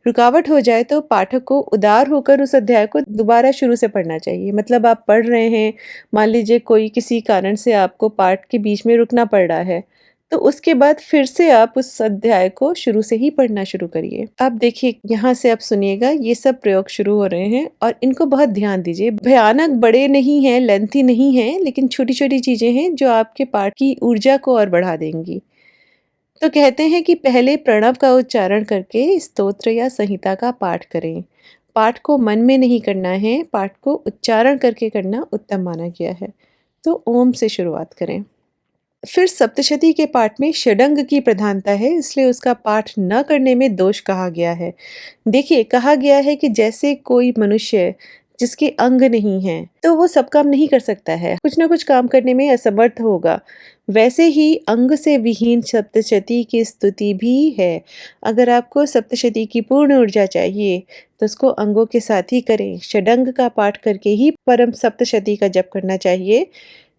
Speaker 1: रुकावट हो जाए तो पाठक को उदार होकर उस अध्याय को दोबारा शुरू से पढ़ना चाहिए। मतलब आप पढ़ रहे हैं, मान लीजिए कोई किसी कारण से आपको पाठ के बीच में रुकना पड़ रहा है, तो उसके बाद फिर से आप उस अध्याय को शुरू से ही पढ़ना शुरू करिए। अब देखिए यहाँ से आप सुनिएगा, ये सब प्रयोग शुरू हो रहे हैं और इनको बहुत ध्यान दीजिए। भयानक बड़े नहीं हैं, लेंथी नहीं हैं, लेकिन छोटी-छोटी चीज़ें हैं जो आपके पाठ की ऊर्जा को और बढ़ा देंगी। तो कहते हैं कि पहले प्रणव का उच्चारण करके स्तोत्र या संहिता का पाठ करें। पाठ को मन में नहीं करना है, पाठ को उच्चारण करके करना उत्तम माना गया है। तो ओम से शुरुआत करें। फिर सप्तशती के पाठ में षडंग की प्रधानता है, इसलिए उसका पाठ न करने में दोष कहा गया है। देखिए, कहा गया है कि जैसे कोई मनुष्य जिसके अंग नहीं हैं, तो वो सब काम नहीं कर सकता है, कुछ ना कुछ काम करने में असमर्थ होगा। वैसे ही अंग से विहीन सप्तशती की स्तुति भी है। अगर आपको सप्तशती की पूर्ण ऊर्जा चाहिए, तो उसको अंगों के साथ ही करें। षडंग का पाठ करके ही परम सप्तशती का जप करना चाहिए।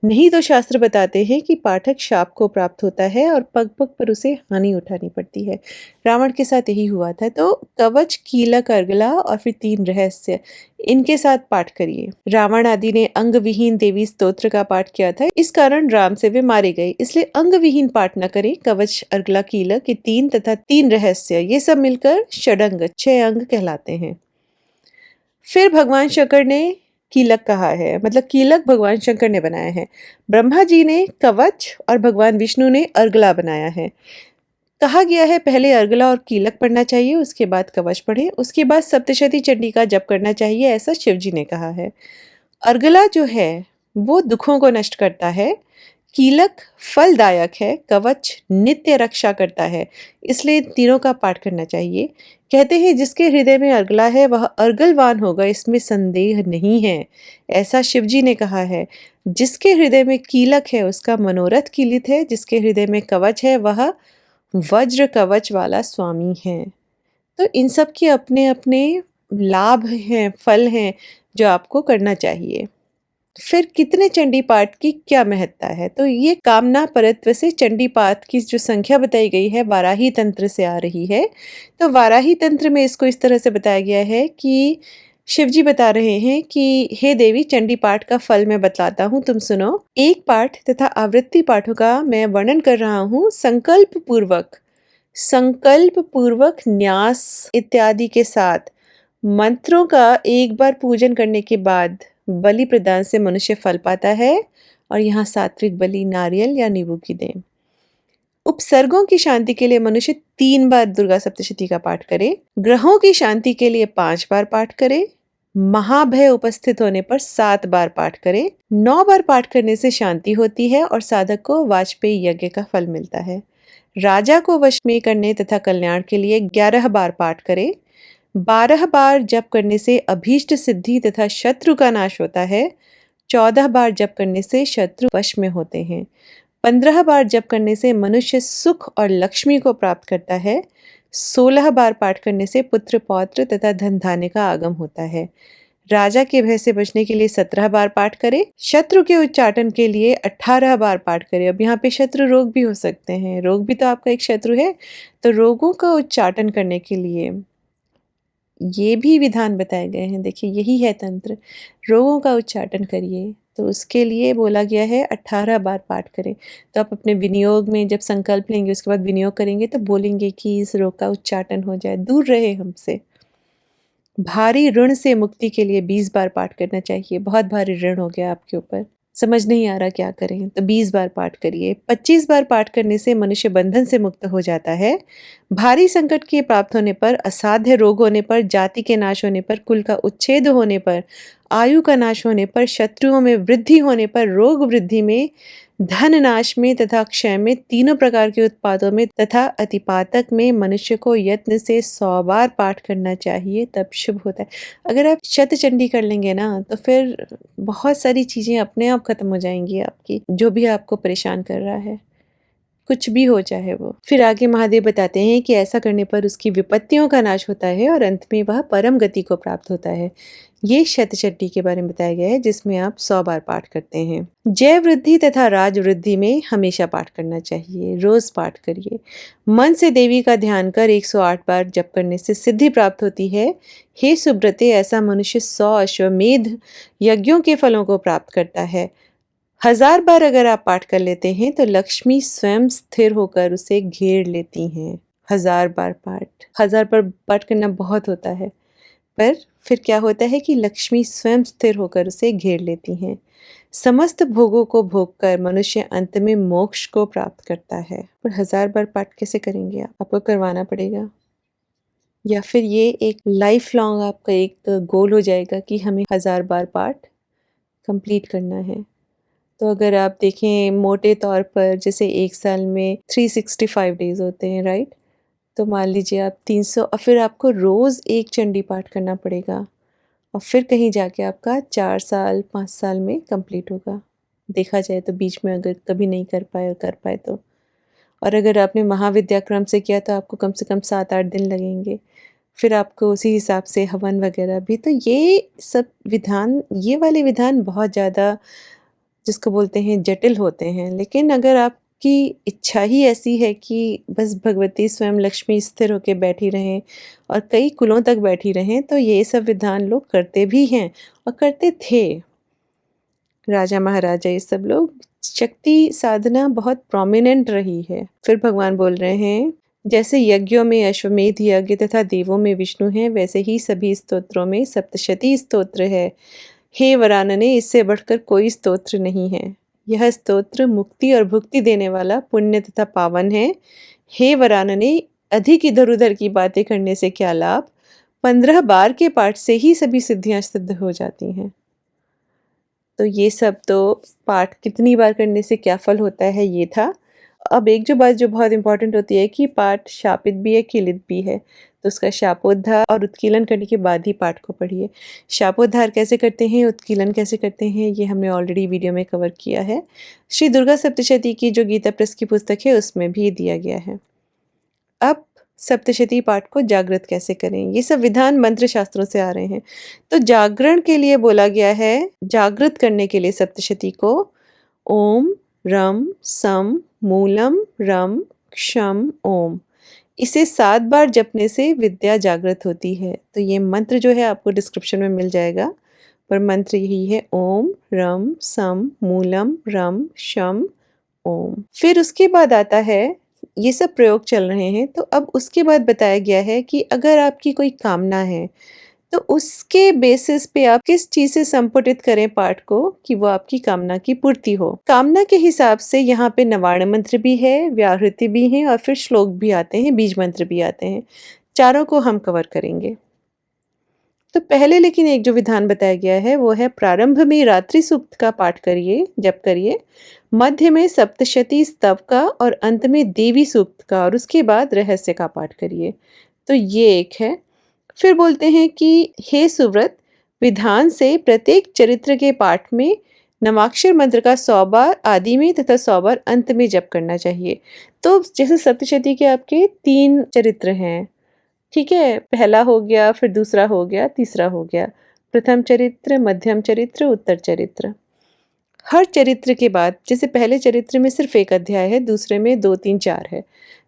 Speaker 1: नहीं तो शास्त्र बताते हैं कि पाठक शाप को प्राप्त होता है और पग-पग पर उसे हानि उठानी पड़ती है। रावण के साथ यही हुआ था। तो कवच, कीलक, अर्गला और फिर 3 रहस्य, इनके साथ पाठ करिए। रावण आदि ने अंग विहीन देवी स्तोत्र का पाठ किया था, इस कारण राम से वे मारे गए। इसलिए अंग विहीन पाठ न करें। कवच, अर्गला, कीलक ये 3 तथा 3 रहस्य, ये सब मिलकर षडंग 6 अंग कहलाते हैं। फिर भगवान शंकर ने कीलक कहा है, मतलब कीलक भगवान शंकर ने बनाया है। ब्रह्मा जी ने कवच और भगवान विष्णु ने अर्गला बनाया है। कहा गया है पहले अर्गला और कीलक पढ़ना चाहिए, उसके बाद कवच पढ़ें, उसके बाद सप्तशती चंडी का जप करना चाहिए, ऐसा शिव जी ने कहा है। अर्गला जो है वो दुखों को नष्ट करता है, कीलक फलदायक है, कवच नित्य रक्षा करता है, इसलिए तीनों का पाठ करना चाहिए। कहते हैं जिसके हृदय में अर्गला है वह अर्गलवान होगा, इसमें संदेह नहीं है। ऐसा शिवजी ने कहा है। जिसके हृदय में कीलक है उसका मनोरथ कीलित है, जिसके हृदय में कवच है वह वज्र कवच वाला स्वामी है। तो इन सब के अपने अपने लाभ हैं, फल हैं जो आपको करना चाहिए। फिर कितने चंडी पाठ की क्या महत्ता है? तो ये कामना परत्व से चंडी पाठ की जो संख्या बताई गई है वाराही तंत्र से आ रही है। तो वाराही तंत्र में इसको इस तरह से बताया गया है कि शिवजी बता रहे हैं कि हे देवी, चंडी पाठ का फल मैं बतलाता हूँ, तुम सुनो। एक पाठ तथा आवृत्ति पाठों का मैं वर्णन कर रहा हूँ। संकल्प पूर्वक न्यास इत्यादि के साथ मंत्रों का एक बार पूजन करने के बाद बलि प्रदान से मनुष्य फल पाता है। और यहाँ सात्विक बलि नारियल या नींबू की दें। उपसर्गों की शांति के लिए मनुष्य 3 बार दुर्गा सप्तशती का पाठ करे। ग्रहों की शांति के लिए 5 बार पाठ करे। महाभय उपस्थित होने पर 7 बार पाठ करे। 9 बार पाठ करने से शांति होती है और साधक को वाजपेयी यज्ञ का फल मिलता है। राजा को वश में करने तथा कल्याण के लिए 11 बार पाठ करे। 12 बार जप करने से अभीष्ट सिद्धि तथा शत्रु का नाश होता है। 14 बार जप करने से शत्रु वश में होते हैं। 15 बार जप करने से मनुष्य सुख और लक्ष्मी को प्राप्त करता है। 16 बार पाठ करने से पुत्र पौत्र तथा धन धान्य का आगम होता है। राजा के भय से बचने के लिए 17 बार पाठ करे। शत्रु के उच्चाटन के लिए 18 बार पाठ करे। अब यहाँ पे शत्रु रोग भी हो सकते हैं, रोग भी तो आपका एक शत्रु है। तो रोगों का उच्चाटन करने के लिए ये भी विधान बताए गए हैं। देखिए यही है तंत्र, रोगों का उच्चाटन करिए। तो उसके लिए बोला गया है 18 बार पाठ करें। तो आप अपने विनियोग में जब संकल्प लेंगे उसके बाद विनियोग करेंगे तो बोलेंगे कि इस रोग का उच्चाटन हो जाए, दूर रहे हमसे। भारी ऋण से मुक्ति के लिए 20 बार पाठ करना चाहिए। बहुत भारी ऋण हो गया आपके ऊपर, समझ नहीं आ रहा क्या करें, तो 20 बार पाठ करिए। 25 बार पाठ करने से मनुष्य बंधन से मुक्त हो जाता है। भारी संकट के प्राप्त होने पर, असाध्य रोग होने पर, जाति के नाश होने पर, कुल का उच्छेद होने पर, आयु का नाश होने पर, शत्रुओं में वृद्धि होने पर, रोग वृद्धि में, धन नाश में तथा क्षय में, तीनों प्रकार के उत्पादों में तथा अतिपातक में मनुष्य को यत्न से 100 बार पाठ करना चाहिए, तब शुभ होता है। अगर आप शतचंडी कर लेंगे ना तो फिर बहुत सारी चीजें अपने आप खत्म हो जाएंगी आपकी, जो भी आपको परेशान कर रहा है, कुछ भी हो चाहे वो। फिर आगे महादेव बताते हैं कि ऐसा करने पर उसकी विपत्तियों का नाश होता है और अंत में वह परम गति को प्राप्त होता है। ये शतचंडी के बारे में बताया गया है जिसमें आप 100 बार पाठ करते हैं। जय वृद्धि तथा राज वृद्धि में हमेशा पाठ करना चाहिए, रोज पाठ करिए। मन से देवी का ध्यान कर 108 बार जप करने से सिद्धि प्राप्त होती है। हे सुब्रते, ऐसा मनुष्य 100 अश्वमेध यज्ञों के फलों को प्राप्त करता है। 1000 बार अगर आप पाठ कर लेते हैं तो लक्ष्मी स्वयं स्थिर होकर उसे घेर लेती हैं। 1000 बार पाठ करना बहुत होता है, पर फिर क्या होता है कि लक्ष्मी स्वयं स्थिर होकर उसे घेर लेती हैं। समस्त भोगों को भोग कर मनुष्य अंत में मोक्ष को प्राप्त करता है। पर 1000 बार पाठ कैसे करेंगे आप? आपको करवाना पड़ेगा, या फिर ये एक लाइफ लॉन्ग आपका एक गोल हो जाएगा कि हमें 1000 बार पाठ कंप्लीट करना है। तो अगर आप देखें मोटे तौर पर, जैसे एक साल में 365 डेज होते हैं, राइट? तो मान लीजिए आप 300, और फिर आपको रोज़ एक चंडी पाठ करना पड़ेगा, और फिर कहीं जाके आपका 4 साल 5 साल में कंप्लीट होगा। देखा जाए तो बीच में अगर कभी नहीं कर पाए और कर पाए तो, और अगर आपने महाविद्याक्रम से किया तो आपको कम से कम 7-8 दिन लगेंगे। फिर आपको उसी हिसाब से हवन वगैरह भी। तो ये सब विधान, ये वाले विधान बहुत ज़्यादा जिसको बोलते हैं जटिल होते हैं। लेकिन अगर आपकी इच्छा ही ऐसी है कि बस भगवती स्वयं लक्ष्मी स्थिर होकर बैठी रहें और कई कुलों तक बैठी रहें, तो ये सब विधान लोग करते भी हैं और करते थे। राजा महाराजा ये सब लोग, शक्ति साधना बहुत प्रोमिनेंट रही है। फिर भगवान बोल रहे हैं, जैसे यज्ञों में अश्वमेध यज्ञ तथा देवों में विष्णु है, वैसे ही सभी स्तोत्रों में सप्तशती स्तोत्र है। हे वरानने, इससे बढ़कर कोई स्तोत्र नहीं है। यह स्तोत्र मुक्ति और भुक्ति देने वाला पुण्य तथा पावन है। हे वरानने, अधिक इधर उधर की बातें करने से क्या लाभ? 15 बार के पाठ से ही सभी सिद्धियां सिद्ध हो जाती हैं। तो ये सब तो पाठ कितनी बार करने से क्या फल होता है ये था। अब एक जो बात जो बहुत इम्पोर्टेंट होती है कि पाठ शापित भी है, कीलित भी है। तो उसका शापोद्धार और उत्कीलन करने के बाद ही पाठ को पढ़िए। शापोद्धार कैसे करते हैं, उत्कीलन कैसे करते हैं, ये हमने ऑलरेडी वीडियो में कवर किया है। श्री दुर्गा सप्तशती की जो गीता प्रेस की पुस्तक है उसमें भी दिया गया है। अब सप्तशती पाठ को जागृत कैसे करें, ये सब विधान मंत्र शास्त्रों से आ रहे हैं। तो जागरण के लिए बोला गया है, जागृत करने के लिए सप्तशती को ओम रम सम मूलम रम क्षम ओम, इसे 7 बार जपने से विद्या जागृत होती है। तो ये मंत्र जो है आपको डिस्क्रिप्शन में मिल जाएगा, पर मंत्र यही है ओम रम सम मूलम रम शम ओम। फिर उसके बाद आता है, ये सब प्रयोग चल रहे हैं, तो अब उसके बाद बताया गया है कि अगर आपकी कोई कामना है तो उसके बेसिस पे आप किस चीज से संपुटित करें पाठ को कि वो आपकी कामना की पूर्ति हो। कामना के हिसाब से यहाँ पे नवार्ण मंत्र भी है, व्याहृति भी है और फिर श्लोक भी आते हैं, बीज मंत्र भी आते हैं। चारों को हम कवर करेंगे। तो पहले लेकिन एक जो विधान बताया गया है वो है, प्रारंभ में रात्रि सूक्त का पाठ करिए, जप करिए, मध्य में सप्तशती स्तव का और अंत में देवी सूक्त का, और उसके बाद रहस्य का पाठ करिए। तो ये एक है। फिर बोलते हैं कि हे सुव्रत, विधान से प्रत्येक चरित्र के पाठ में नवाक्षर मंत्र का 100 बार आदि में तथा 100 बार अंत में जप करना चाहिए। तो जैसे सप्तशती के आपके 3 चरित्र हैं, ठीक है, पहला हो गया, फिर दूसरा हो गया, तीसरा हो गया, प्रथम चरित्र, मध्यम चरित्र, उत्तर चरित्र। हर चरित्र के बाद, जैसे पहले चरित्र में सिर्फ 1 अध्याय है, दूसरे में 2, 3, 4 है।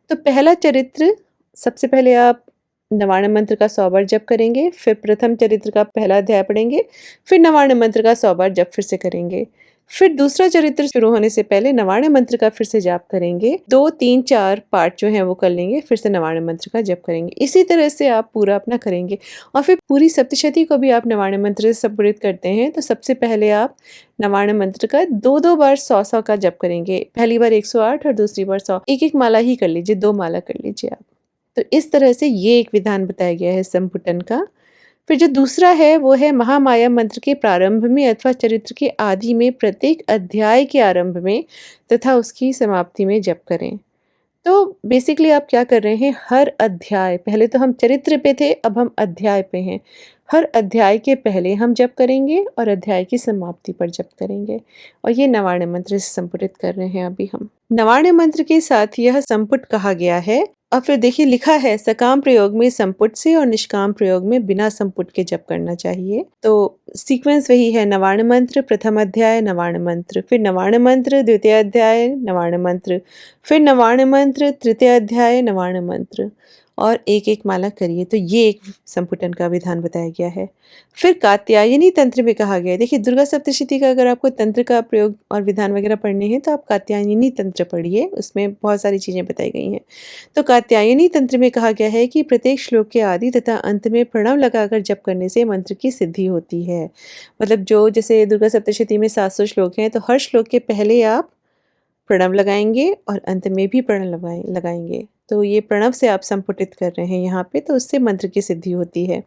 Speaker 1: तो पहला चरित्र सबसे पहले आप नवार्ण मंत्र का 100 बार जप करेंगे, फिर प्रथम चरित्र का पहला अध्याय पढ़ेंगे, फिर नवार्ण मंत्र का 100 बार जप फिर से करेंगे। फिर दूसरा चरित्र शुरू होने से पहले नवार्ण मंत्र का फिर से जाप करेंगे, 2, 3, 4 पाठ जो हैं वो कर लेंगे, फिर से नवार्ण मंत्र का जप करेंगे। इसी तरह से आप पूरा अपना करेंगे और फिर पूरी सप्तशती को भी आप नवार्ण मंत्र से संपूरित करते हैं। तो सबसे पहले आप नवार्ण मंत्र का 2-2 बार 100-100 का जप करेंगे। पहली बार 108 और दूसरी बार 100, एक-एक माला ही कर लीजिए, 2 माला कर लीजिए आप। तो इस तरह से ये एक विधान बताया गया है संपुटन का। फिर जो दूसरा है वो है, महामाया मंत्र के प्रारंभ में अथवा चरित्र के आदि में प्रत्येक अध्याय के आरंभ में तथा उसकी समाप्ति में जप करें। तो बेसिकली आप क्या कर रहे हैं, हर अध्याय, पहले तो हम चरित्र पे थे, अब हम अध्याय पे हैं। हर अध्याय के पहले हम जप करेंगे और अध्याय की समाप्ति पर जप करेंगे, और ये नवार्ण मंत्र से संपुटित कर रहे हैं अभी हम। नवार्ण मंत्र के साथ यह संपुट कहा गया है। और फिर देखिए लिखा है, सकाम प्रयोग में संपुट से और निष्काम प्रयोग में बिना संपुट के जप करना चाहिए। तो सीक्वेंस वही है, नवार्ण मंत्र प्रथम अध्याय नवार्ण मंत्र, फिर नवार्ण मंत्र द्वितीय अध्याय नवार्ण मंत्र, फिर नवार्ण मंत्र तृतीय अध्याय नवार्ण मंत्र, और एक एक माला करिए। तो ये एक संपुटन का विधान बताया गया है। फिर कात्यायनी तंत्र में कहा गया है, देखिए दुर्गा सप्तशती का अगर आपको तंत्र का प्रयोग और विधान वगैरह पढ़ने हैं तो आप कात्यायनी तंत्र पढ़िए, उसमें बहुत सारी चीज़ें बताई गई हैं। तो कात्यायनी तंत्र में कहा गया है कि प्रत्येक श्लोक के आदि तथा अंत में प्रणव लगाकर जप करने से मंत्र की सिद्धि होती है। मतलब जो जैसे दुर्गा सप्तशती में 700 श्लोक हैं, तो हर श्लोक के पहले आप प्रणव लगाएंगे और अंत में भी प्रणव लगाएंगे। तो ये प्रणव से आप संपुटित कर रहे हैं यहाँ पे, तो उससे मंत्र की सिद्धि होती है।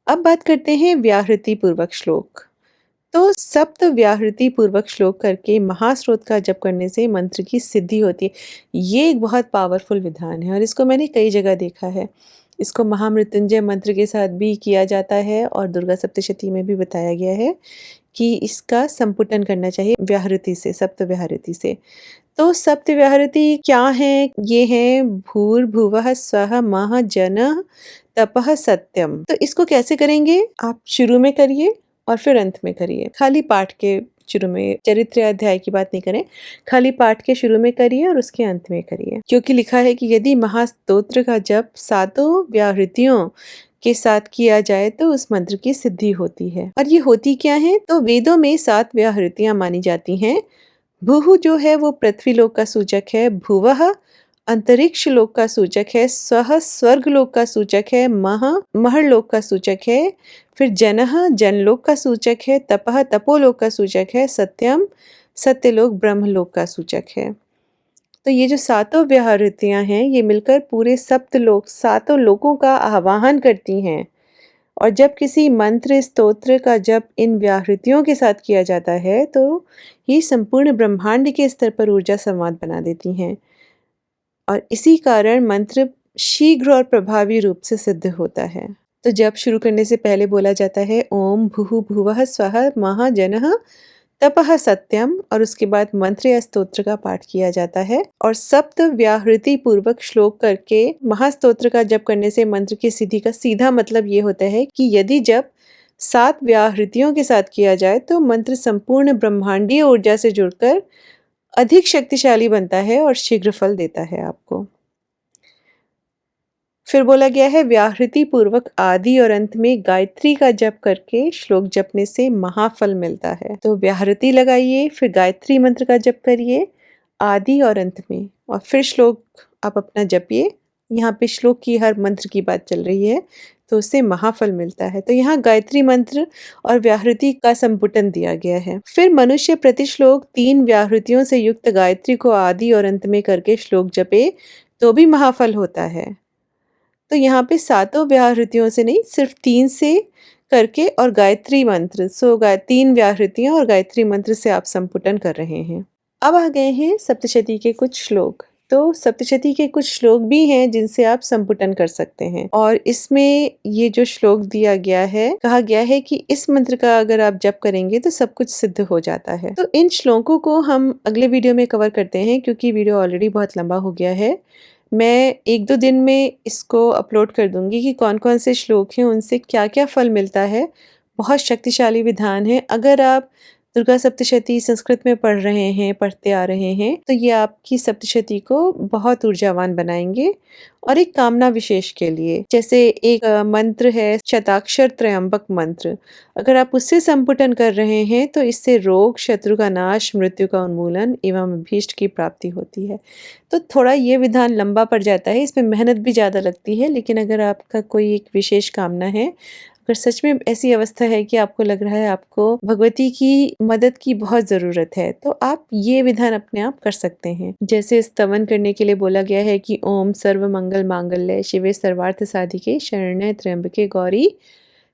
Speaker 1: अब बात करते हैं व्याहृति पूर्वक श्लोक। तो सप्त व्याहृति पूर्वक श्लोक करके महास्रोत का जप करने से मंत्र की सिद्धि होती है। ये एक बहुत पावरफुल विधान है और इसको मैंने कई जगह देखा है। इसको महामृत्युंजय मंत्र के साथ भी किया जाता है और दुर्गा सप्तशती में भी बताया गया है कि इसका संपुटन करना चाहिए व्याहृति से, सप्त व्याहृति से। तो सप्त व्याहृति क्या है? ये है भूर्भुवः स्वः मः जनः तपः सत्यम। तो इसको कैसे करेंगे? आप शुरू में करिए और फिर अंत में करिए। खाली पाठ के शुरू में, चरित्र अध्याय की बात नहीं करें, खाली पाठ के शुरू में करिए और उसके अंत में करिए। क्योंकि लिखा है कि यदि महास्तोत्र का जप 7 व्याहृतियों के साथ किया जाए तो उस मंत्र की सिद्धि होती है। और ये होती क्या है? तो वेदों में 7 व्याहृतियां मानी जाती हैं। भूः जो है वो पृथ्वी लोक का सूचक है, भुवः अंतरिक्ष लोक का सूचक है, स्वः स्वर्ग लोक का सूचक है, महर लोक का सूचक है, फिर जनः जनलोक का सूचक है, तपः तपोलोक का सूचक है, सत्यम सत्यलोक ब्रह्मलोक का सूचक है। तो ये जो 7 व्याहृतियां हैं ये मिलकर पूरे सप्तलोक, 7 लोकों का आवाहन करती हैं और जब किसी मंत्र स्तोत्र का जप इन व्याहृतियों के साथ किया जाता है तो ये संपूर्ण ब्रह्मांड के स्तर पर ऊर्जा संवाद बना देती हैं और इसी कारण मंत्र शीघ्र और प्रभावी रूप से सिद्ध होता है। तो जप शुरू करने से पहले बोला जाता है ओम भूः भुवः स्वः महाजनः तपः सत्यम और उसके बाद मंत्र या स्तोत्र का पाठ किया जाता है और सप्त व्याहृति पूर्वक श्लोक करके महास्तोत्र का जप करने से मंत्र की सिद्धि का सीधा मतलब ये होता है कि यदि जप 7 व्याहृतियों के साथ किया जाए तो मंत्र संपूर्ण ब्रह्मांडीय ऊर्जा से जुड़कर अधिक शक्तिशाली बनता है और शीघ्र फल देता है आपको। फिर बोला गया है व्याहृति पूर्वक आदि और अंत में गायत्री का जप करके श्लोक जपने से महाफल मिलता है। तो व्याहृति लगाइए, फिर गायत्री मंत्र का जप करिए आदि और अंत में और फिर श्लोक आप अपना जपिए। यहाँ पे श्लोक की हर मंत्र की बात चल रही है तो उससे महाफल मिलता है। तो यहाँ गायत्री मंत्र और व्याहृति का संपुटन दिया गया है। फिर मनुष्य प्रति श्लोक 3 व्याहृतियों से युक्त गायत्री को आदि और अंत में करके श्लोक जपे तो भी महाफल होता है। तो यहाँ पे 7 व्याहृतियों से नहीं, सिर्फ 3 से करके और गायत्री मंत्र 3 व्याहृतियाँ और गायत्री मंत्र से आप संपुटन कर रहे हैं। अब आ गए हैं सप्तशती के कुछ श्लोक। तो सप्तशती के कुछ श्लोक भी हैं जिनसे आप संपुटन कर सकते हैं और इसमें ये जो श्लोक दिया गया है, कहा गया है कि इस मंत्र का अगर आप जप करेंगे तो सब कुछ सिद्ध हो जाता है। तो इन श्लोकों को हम अगले वीडियो में कवर करते हैं क्योंकि वीडियो ऑलरेडी बहुत लंबा हो गया है। मैं 1-2 दिन में इसको अपलोड कर दूंगी कि कौन कौन से श्लोक हैं, उनसे क्या क्या फल मिलता है। बहुत शक्तिशाली विधान है। अगर आप दुर्गा सप्तशती संस्कृत में पढ़ रहे हैं, पढ़ते आ रहे हैं, तो ये आपकी सप्तशती को बहुत ऊर्जावान बनाएंगे। और एक कामना विशेष के लिए, जैसे एक मंत्र है शताक्षर त्रयंबक मंत्र, अगर आप उससे संपुटन कर रहे हैं तो इससे रोग, शत्रु का नाश, मृत्यु का उन्मूलन एवं अभीष्ट की प्राप्ति होती है। तो थोड़ा ये विधान लंबा पड़ जाता है, इसमें मेहनत भी ज़्यादा लगती है, लेकिन अगर आपका कोई एक विशेष कामना है, अगर सच में ऐसी अवस्था है कि आपको लग रहा है आपको भगवती की मदद की बहुत ज़रूरत है, तो आप ये विधान अपने आप कर सकते हैं। जैसे स्तवन करने के लिए बोला गया है कि ओम सर्व मंगल मांगल्य शिवे सर्वार्थ साधिके शरण्य त्र्यंबके गौरी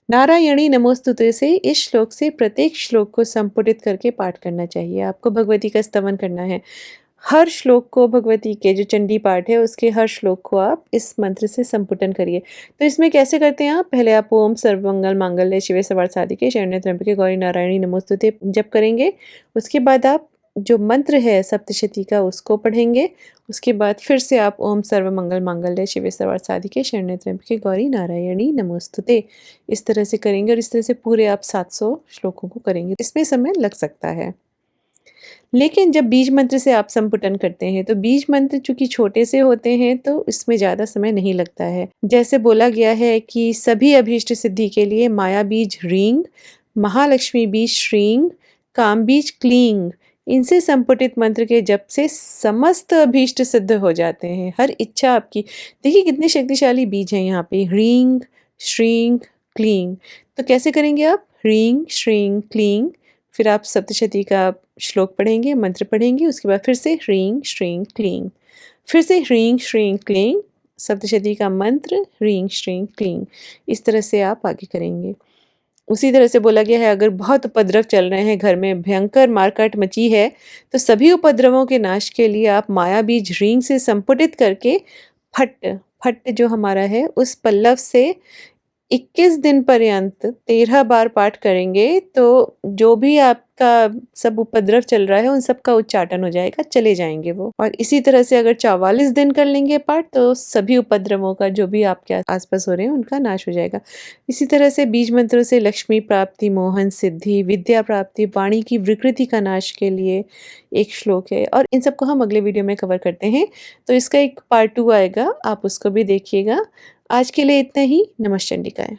Speaker 1: नारायणी नमोस्तुते से इस श्लोक से प्रत्येक श्लोक को संपुटित करके पाठ करना चाहिए। आपको भगवती का स्तवन करना है। हर श्लोक को, भगवती के जो चंडी पाठ है उसके हर श्लोक को आप इस मंत्र से संपुटन करिए। तो इसमें कैसे करते हैं आप? पहले आप ओम सर्वमंगल मांगल्य शिवे सर्वार्थ साधिके शरण्य त्र्यंबके गौरी नारायणी नमोस्तुते जप करेंगे। उसके बाद आप जो मंत्र है सप्तशती का उसको पढ़ेंगे। उसके बाद फिर से आप ओम सर्वमंगल मांगल्य शिवे सर्वार्थ साधिके शरण्य त्र्यंबके गौरी नारायणी नमोस्तुते इस तरह से करेंगे और इस तरह से पूरे आप 700 श्लोकों को करेंगे। इसमें समय लग सकता है, लेकिन जब बीज मंत्र से आप संपुटन करते हैं तो बीज मंत्र चूंकि छोटे से होते हैं तो इसमें ज़्यादा समय नहीं लगता है। जैसे बोला गया है कि सभी अभीष्ट सिद्धि के लिए माया बीज ह्रीं, महालक्ष्मी बीज श्रीं, काम बीज क्लीं, इनसे संपुटित मंत्र के जप से समस्त अभीष्ट सिद्ध हो जाते हैं। हर इच्छा आपकी, देखिए कितने शक्तिशाली बीज हैं यहाँ पे, ह्रीं श्रीं क्लीं। तो कैसे करेंगे आप? ह्रीं श्रीं क्लीं, फिर आप सप्तशती का श्लोक पढ़ेंगे, मंत्र पढ़ेंगे, उसके बाद फिर से ह्रीं श्रीं क्लीं, फिर से ह्रीं श्रीं क्लीं, सप्तशती का मंत्र ह्रीं श्रीं क्लीं। इस तरह से आप आगे करेंगे। उसी तरह से बोला गया है अगर बहुत उपद्रव चल रहे हैं, घर में भयंकर मारकाट मची है, तो सभी उपद्रवों के नाश के लिए आप माया बीज ह्रीं से संपुटित करके फट जो हमारा है उस पल्लव से 21 दिन पर्यंत 13 बार पाठ करेंगे तो जो भी आपका सब उपद्रव चल रहा है उन सब का उच्चाटन हो जाएगा, चले जाएंगे वो। और इसी तरह से अगर 44 दिन कर लेंगे पाठ तो सभी उपद्रवों का जो भी आपके आसपास हो रहे हैं उनका नाश हो जाएगा। इसी तरह से बीज मंत्रों से लक्ष्मी प्राप्ति, मोहन सिद्धि, विद्या प्राप्ति, वाणी की विकृति का नाश के लिए एक श्लोक है और इन सबको हम अगले वीडियो में कवर करते हैं। तो इसका एक पार्ट 2 आएगा, आप उसको भी देखिएगा। आज के लिए इतना ही। नमः चंडिकाएं।